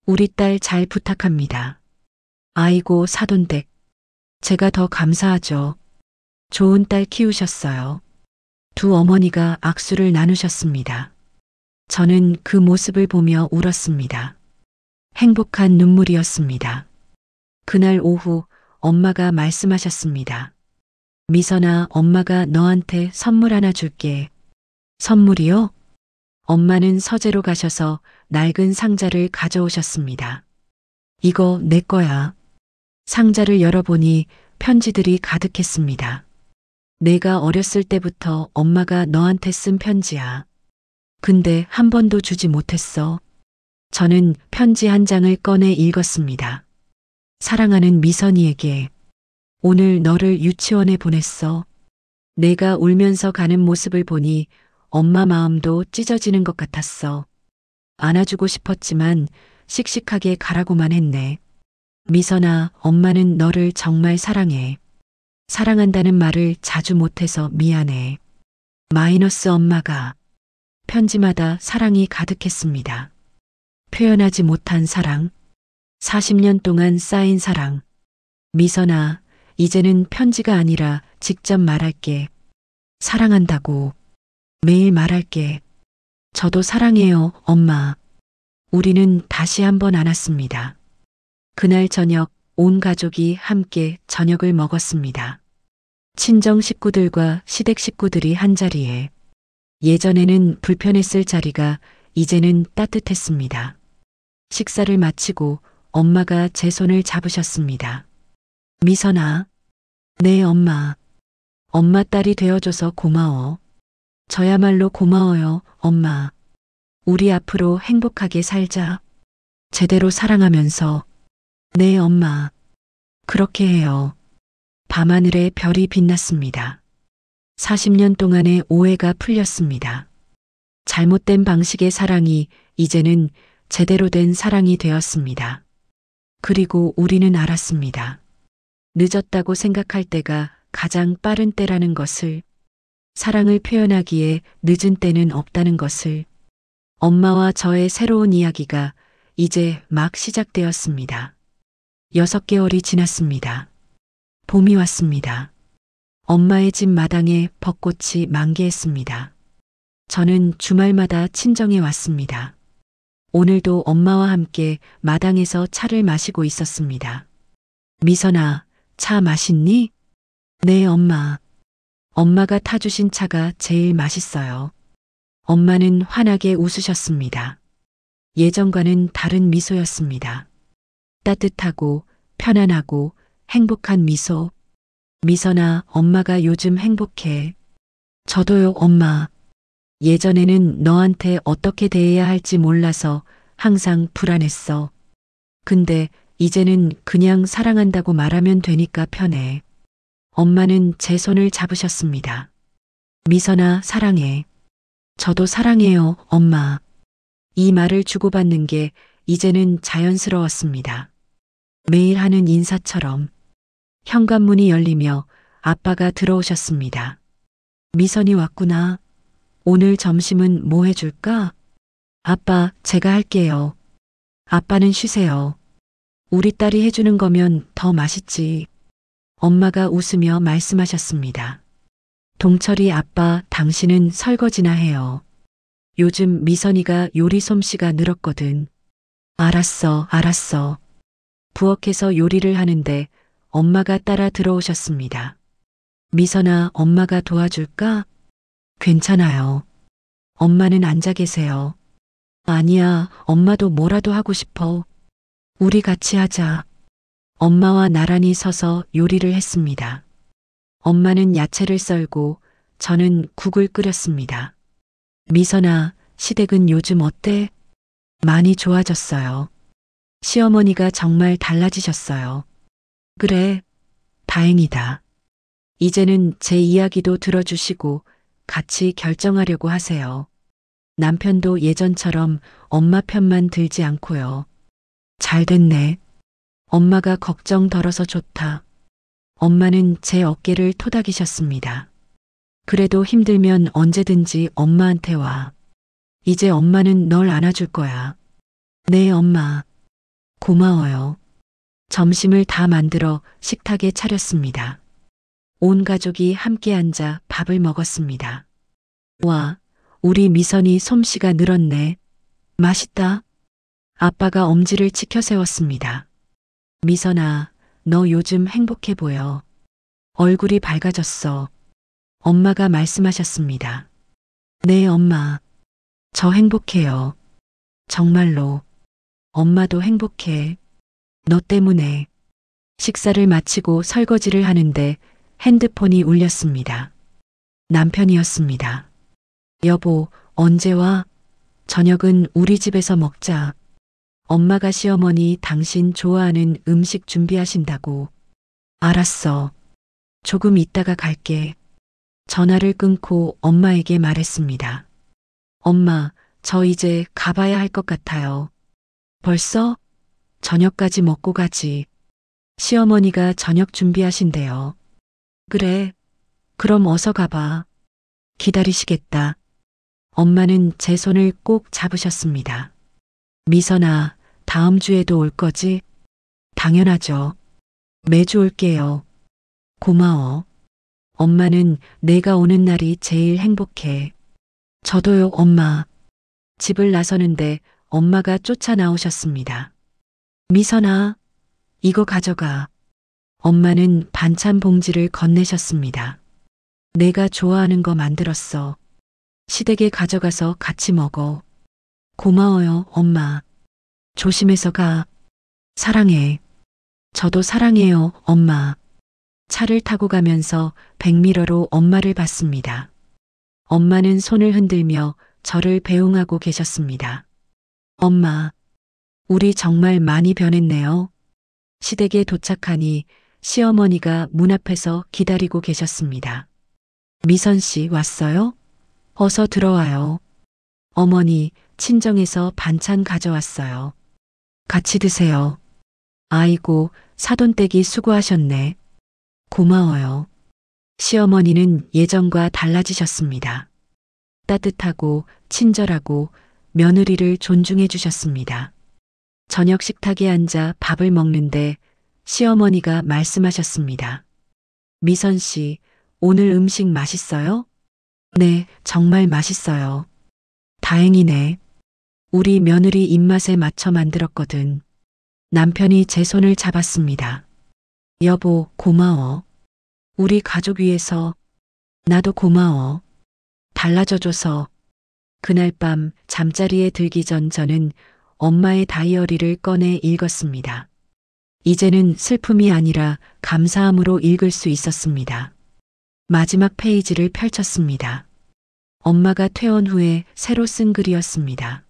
우리 딸 잘 부탁합니다. 아이고 사돈댁. 제가 더 감사하죠. 좋은 딸 키우셨어요. 두 어머니가 악수를 나누셨습니다. 저는 그 모습을 보며 울었습니다. 행복한 눈물이었습니다. 그날 오후 엄마가 말씀하셨습니다. 미선아, 엄마가 너한테 선물 하나 줄게. 선물이요? 엄마는 서재로 가셔서 낡은 상자를 가져오셨습니다. 이거 내 거야. 상자를 열어보니 편지들이 가득했습니다. 내가 어렸을 때부터 엄마가 너한테 쓴 편지야. 근데 한 번도 주지 못했어. 저는 편지 한 장을 꺼내 읽었습니다. 사랑하는 미선이에게. 오늘 너를 유치원에 보냈어. 내가 울면서 가는 모습을 보니 엄마 마음도 찢어지는 것 같았어. 안아주고 싶었지만 씩씩하게 가라고만 했네. 미선아, 엄마는 너를 정말 사랑해. 사랑한다는 말을 자주 못해서 미안해. 마이너스 엄마가. 편지마다 사랑이 가득했습니다. 표현하지 못한 사랑. 40년 동안 쌓인 사랑. 미선아, 이제는 편지가 아니라 직접 말할게. 사랑한다고. 매일 말할게. 저도 사랑해요, 엄마. 우리는 다시 한번 안았습니다. 그날 저녁 온 가족이 함께 저녁을 먹었습니다. 친정 식구들과 시댁 식구들이 한자리에. 예전에는 불편했을 자리가 이제는 따뜻했습니다. 식사를 마치고 엄마가 제 손을 잡으셨습니다. 미선아. 네, 엄마. 엄마 딸이 되어줘서 고마워. 저야말로 고마워요, 엄마. 우리 앞으로 행복하게 살자. 제대로 사랑하면서. 네, 엄마. 그렇게 해요. 밤하늘에 별이 빛났습니다. 40년 동안의 오해가 풀렸습니다. 잘못된 방식의 사랑이 이제는 제대로 된 사랑이 되었습니다. 그리고 우리는 알았습니다. 늦었다고 생각할 때가 가장 빠른 때라는 것을, 사랑을 표현하기에 늦은 때는 없다는 것을. 엄마와 저의 새로운 이야기가 이제 막 시작되었습니다. 6개월이 지났습니다. 봄이 왔습니다. 엄마의 집 마당에 벚꽃이 만개했습니다. 저는 주말마다 친정에 왔습니다. 오늘도 엄마와 함께 마당에서 차를 마시고 있었습니다. 미선아, 차 맛있니? 네, 엄마. 엄마가 타주신 차가 제일 맛있어요. 엄마는 환하게 웃으셨습니다. 예전과는 다른 미소였습니다. 따뜻하고 편안하고 행복한 미소. 미선아, 엄마가 요즘 행복해. 저도요, 엄마. 예전에는 너한테 어떻게 대해야 할지 몰라서 항상 불안했어. 근데 이제는 그냥 사랑한다고 말하면 되니까 편해. 엄마는 제 손을 잡으셨습니다. 미선아, 사랑해. 저도 사랑해요, 엄마. 이 말을 주고받는 게 이제는 자연스러웠습니다. 매일 하는 인사처럼. 현관문이 열리며 아빠가 들어오셨습니다. 미선이 왔구나. 오늘 점심은 뭐 해줄까? 아빠, 제가 할게요. 아빠는 쉬세요. 우리 딸이 해주는 거면 더 맛있지. 엄마가 웃으며 말씀하셨습니다. 동철이 아빠, 당신은 설거지나 해요. 요즘 미선이가 요리 솜씨가 늘었거든. 알았어, 알았어. 부엌에서 요리를 하는데 엄마가 따라 들어오셨습니다. 미선아, 엄마가 도와줄까? 괜찮아요. 엄마는 앉아 계세요. 아니야, 엄마도 뭐라도 하고 싶어. 우리 같이 하자. 엄마와 나란히 서서 요리를 했습니다. 엄마는 야채를 썰고 저는 국을 끓였습니다. 미선아, 시댁은 요즘 어때? 많이 좋아졌어요. 시어머니가 정말 달라지셨어요. 그래, 다행이다. 이제는 제 이야기도 들어주시고 같이 결정하려고 하세요. 남편도 예전처럼 엄마 편만 들지 않고요. 잘 됐네. 엄마가 걱정 덜어서 좋다. 엄마는 제 어깨를 토닥이셨습니다. 그래도 힘들면 언제든지 엄마한테 와. 이제 엄마는 널 안아줄 거야. 네, 엄마. 고마워요. 점심을 다 만들어 식탁에 차렸습니다. 온 가족이 함께 앉아 밥을 먹었습니다. 와, 우리 미선이 솜씨가 늘었네. 맛있다. 아빠가 엄지를 치켜 세웠습니다. 미선아, 너 요즘 행복해 보여. 얼굴이 밝아졌어. 엄마가 말씀하셨습니다. 네, 엄마. 저 행복해요. 정말로. 엄마도 행복해. 너 때문에. 식사를 마치고 설거지를 하는데 핸드폰이 울렸습니다. 남편이었습니다. 여보, 언제 와? 저녁은 우리 집에서 먹자. 엄마가 시어머니 당신 좋아하는 음식 준비하신다고. 알았어. 조금 있다가 갈게. 전화를 끊고 엄마에게 말했습니다. 엄마, 저 이제 가봐야 할 것 같아요. 벌써? 저녁까지 먹고 가지. 시어머니가 저녁 준비하신대요. 그래. 그럼 어서 가봐. 기다리시겠다. 엄마는 제 손을 꼭 잡으셨습니다. 미선아, 다음 주에도 올 거지? 당연하죠. 매주 올게요. 고마워. 엄마는 내가 오는 날이 제일 행복해. 저도요, 엄마. 집을 나서는데 엄마가 쫓아 나오셨습니다. 미선아, 이거 가져가. 엄마는 반찬 봉지를 건네셨습니다. 내가 좋아하는 거 만들었어. 시댁에 가져가서 같이 먹어. 고마워요, 엄마. 조심해서 가. 사랑해. 저도 사랑해요, 엄마. 차를 타고 가면서 백미러로 엄마를 봤습니다. 엄마는 손을 흔들며 저를 배웅하고 계셨습니다. 엄마, 우리 정말 많이 변했네요. 시댁에 도착하니 시어머니가 문 앞에서 기다리고 계셨습니다. 미선 씨 왔어요? 어서 들어와요. 어머니, 친정에서 반찬 가져왔어요. 같이 드세요. 아이고, 사돈댁이 수고하셨네. 고마워요. 시어머니는 예전과 달라지셨습니다. 따뜻하고 친절하고 며느리를 존중해 주셨습니다. 저녁 식탁에 앉아 밥을 먹는데 시어머니가 말씀하셨습니다. 미선 씨, 오늘 음식 맛있어요? 네, 정말 맛있어요. 다행이네. 우리 며느리 입맛에 맞춰 만들었거든. 남편이 제 손을 잡았습니다. 여보, 고마워. 우리 가족 위해서. 나도 고마워. 달라져줘서. 그날 밤 잠자리에 들기 전 저는 엄마의 다이어리를 꺼내 읽었습니다. 이제는 슬픔이 아니라 감사함으로 읽을 수 있었습니다. 마지막 페이지를 펼쳤습니다. 엄마가 퇴원 후에 새로 쓴 글이었습니다.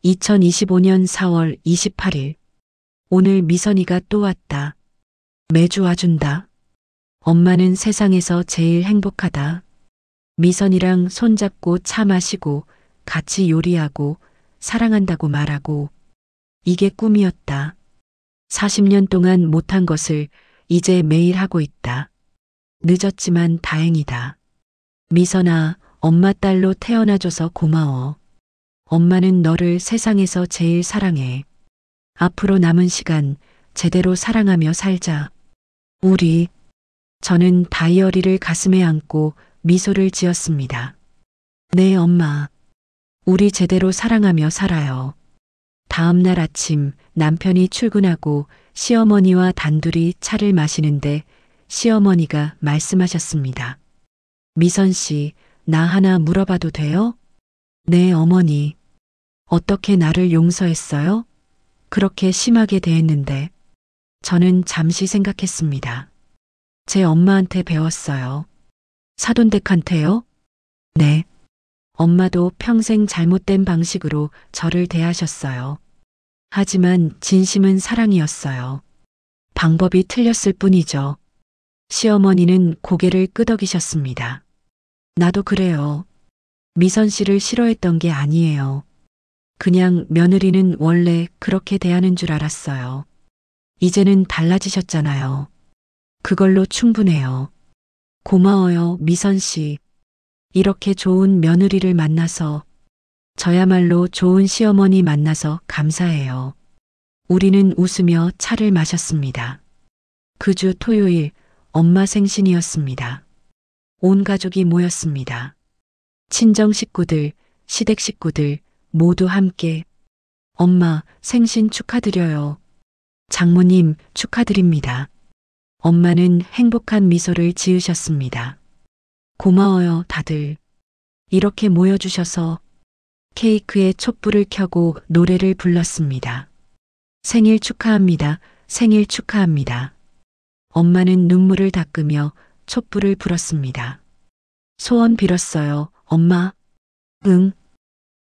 2025년 4월 28일. 오늘 미선이가 또 왔다. 매주 와준다. 엄마는 세상에서 제일 행복하다. 미선이랑 손잡고 차 마시고 같이 요리하고 사랑한다고 말하고. 이게 꿈이었다. 40년 동안 못한 것을 이제 매일 하고 있다. 늦었지만 다행이다. 미선아, 엄마 딸로 태어나줘서 고마워. 엄마는 너를 세상에서 제일 사랑해. 앞으로 남은 시간 제대로 사랑하며 살자. 우리. 저는 다이어리를 가슴에 안고 미소를 지었습니다. 네, 엄마. 우리 제대로 사랑하며 살아요. 다음 날 아침 남편이 출근하고 시어머니와 단둘이 차를 마시는데 시어머니가 말씀하셨습니다. 미선 씨, 나 하나 물어봐도 돼요? 네, 어머니. 어떻게 나를 용서했어요? 그렇게 심하게 대했는데. 저는 잠시 생각했습니다. 제 엄마한테 배웠어요. 사돈댁한테요? 네. 엄마도 평생 잘못된 방식으로 저를 대하셨어요. 하지만 진심은 사랑이었어요. 방법이 틀렸을 뿐이죠. 시어머니는 고개를 끄덕이셨습니다. 나도 그래요. 미선 씨를 싫어했던 게 아니에요. 그냥 며느리는 원래 그렇게 대하는 줄 알았어요. 이제는 달라지셨잖아요. 그걸로 충분해요. 고마워요, 미선 씨. 이렇게 좋은 며느리를 만나서, 저야말로 좋은 시어머니 만나서 감사해요. 우리는 웃으며 차를 마셨습니다. 그 주 토요일, 엄마 생신이었습니다. 온 가족이 모였습니다. 친정 식구들, 시댁 식구들 모두 함께. 엄마, 생신 축하드려요. 장모님, 축하드립니다. 엄마는 행복한 미소를 지으셨습니다. 고마워요, 다들. 이렇게 모여주셔서. 케이크에 촛불을 켜고 노래를 불렀습니다. 생일 축하합니다. 생일 축하합니다. 엄마는 눈물을 닦으며 촛불을 불었습니다. 소원 빌었어요, 엄마. 응.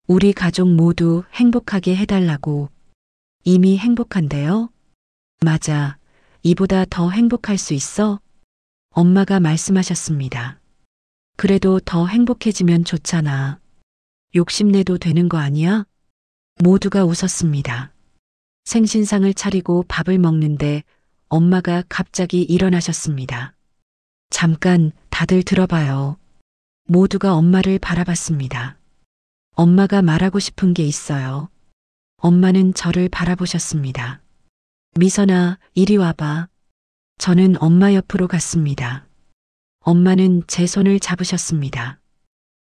우리 가족 모두 행복하게 해달라고. 이미 행복한데요? 맞아. 이보다 더 행복할 수 있어? 엄마가 말씀하셨습니다. 그래도 더 행복해지면 좋잖아. 욕심내도 되는 거 아니야? 모두가 웃었습니다. 생신상을 차리고 밥을 먹는데 엄마가 갑자기 일어나셨습니다. 잠깐, 다들 들어봐요. 모두가 엄마를 바라봤습니다. 엄마가 말하고 싶은 게 있어요. 엄마는 저를 바라보셨습니다. 미선아, 이리 와봐. 저는 엄마 옆으로 갔습니다. 엄마는 제 손을 잡으셨습니다.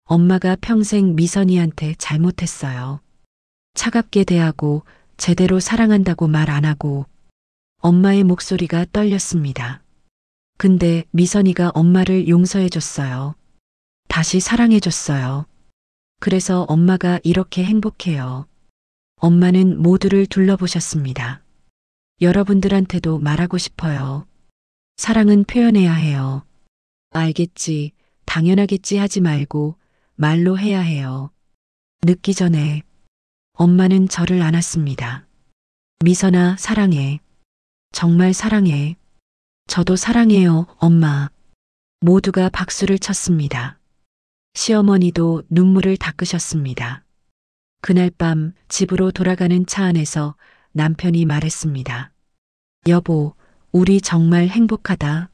엄마가 평생 미선이한테 잘못했어요. 차갑게 대하고 제대로 사랑한다고 말 안 하고. 엄마의 목소리가 떨렸습니다. 근데 미선이가 엄마를 용서해줬어요. 다시 사랑해줬어요. 그래서 엄마가 이렇게 행복해요. 엄마는 모두를 둘러보셨습니다. 여러분들한테도 말하고 싶어요. 사랑은 표현해야 해요. 알겠지, 당연하겠지 하지 말고 말로 해야 해요. 늦기 전에 엄마는 저를 안았습니다. 미선아, 사랑해. 정말 사랑해. 저도 사랑해요, 엄마. 모두가 박수를 쳤습니다. 시어머니도 눈물을 닦으셨습니다. 그날 밤 집으로 돌아가는 차 안에서 남편이 말했습니다. 여보, 우리 정말 행복하다.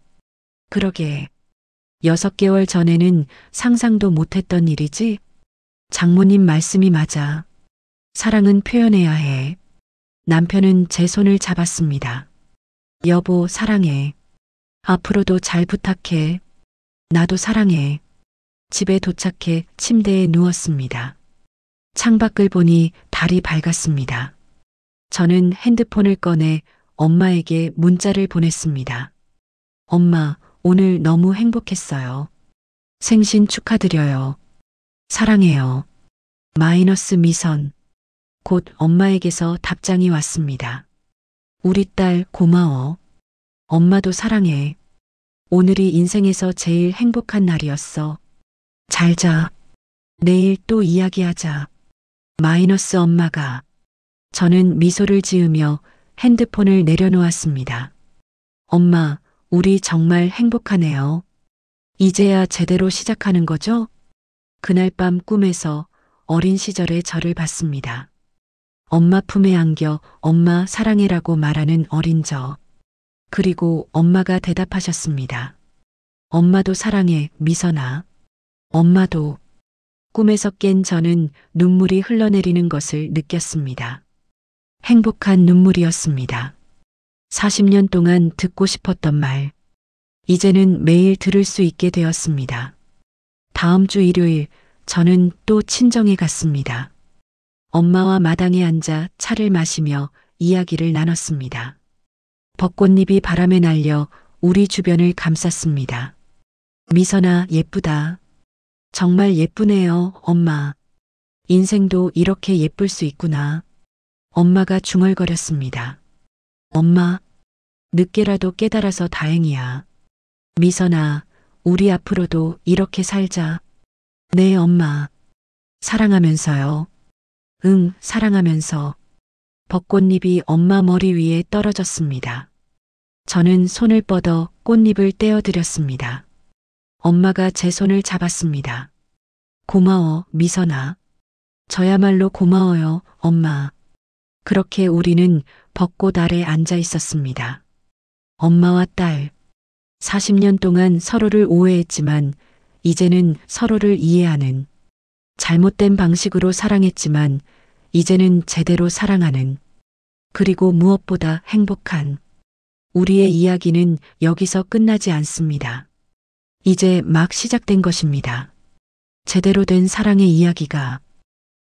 그러게. 6개월 전에는 상상도 못했던 일이지? 장모님 말씀이 맞아. 사랑은 표현해야 해. 남편은 제 손을 잡았습니다. 여보, 사랑해. 앞으로도 잘 부탁해. 나도 사랑해. 집에 도착해 침대에 누웠습니다. 창밖을 보니 달이 밝았습니다. 저는 핸드폰을 꺼내 엄마에게 문자를 보냈습니다. 엄마, 오늘 너무 행복했어요. 생신 축하드려요. 사랑해요. 마이너스 미선. 곧 엄마에게서 답장이 왔습니다. 우리 딸 고마워. 엄마도 사랑해. 오늘이 인생에서 제일 행복한 날이었어. 잘 자. 내일 또 이야기하자. 마이너스 엄마가. 저는 미소를 지으며 핸드폰을 내려놓았습니다. 엄마, 우리 정말 행복하네요. 이제야 제대로 시작하는 거죠? 그날 밤 꿈에서 어린 시절의 저를 봤습니다. 엄마 품에 안겨 엄마 사랑해라고 말하는 어린 저. 그리고 엄마가 대답하셨습니다. 엄마도 사랑해, 미선아. 엄마도. 꿈에서 깬 저는 눈물이 흘러내리는 것을 느꼈습니다. 행복한 눈물이었습니다. 40년 동안 듣고 싶었던 말. 이제는 매일 들을 수 있게 되었습니다. 다음 주 일요일 저는 또 친정에 갔습니다. 엄마와 마당에 앉아 차를 마시며 이야기를 나눴습니다. 벚꽃잎이 바람에 날려 우리 주변을 감쌌습니다. 미선아, 예쁘다. 정말 예쁘네요, 엄마. 인생도 이렇게 예쁠 수 있구나. 엄마가 중얼거렸습니다. 엄마, 늦게라도 깨달아서 다행이야. 미선아, 우리 앞으로도 이렇게 살자. 네, 엄마. 사랑하면서요. 응, 사랑하면서. 벚꽃잎이 엄마 머리 위에 떨어졌습니다. 저는 손을 뻗어 꽃잎을 떼어드렸습니다. 엄마가 제 손을 잡았습니다. 고마워, 미선아. 저야말로 고마워요, 엄마. 그렇게 우리는 벚꽃 아래 앉아 있었습니다. 엄마와 딸. 40년 동안 서로를 오해했지만 이제는 서로를 이해하는, 잘못된 방식으로 사랑했지만 이제는 제대로 사랑하는, 그리고 무엇보다 행복한, 우리의 이야기는 여기서 끝나지 않습니다. 이제 막 시작된 것입니다. 제대로 된 사랑의 이야기가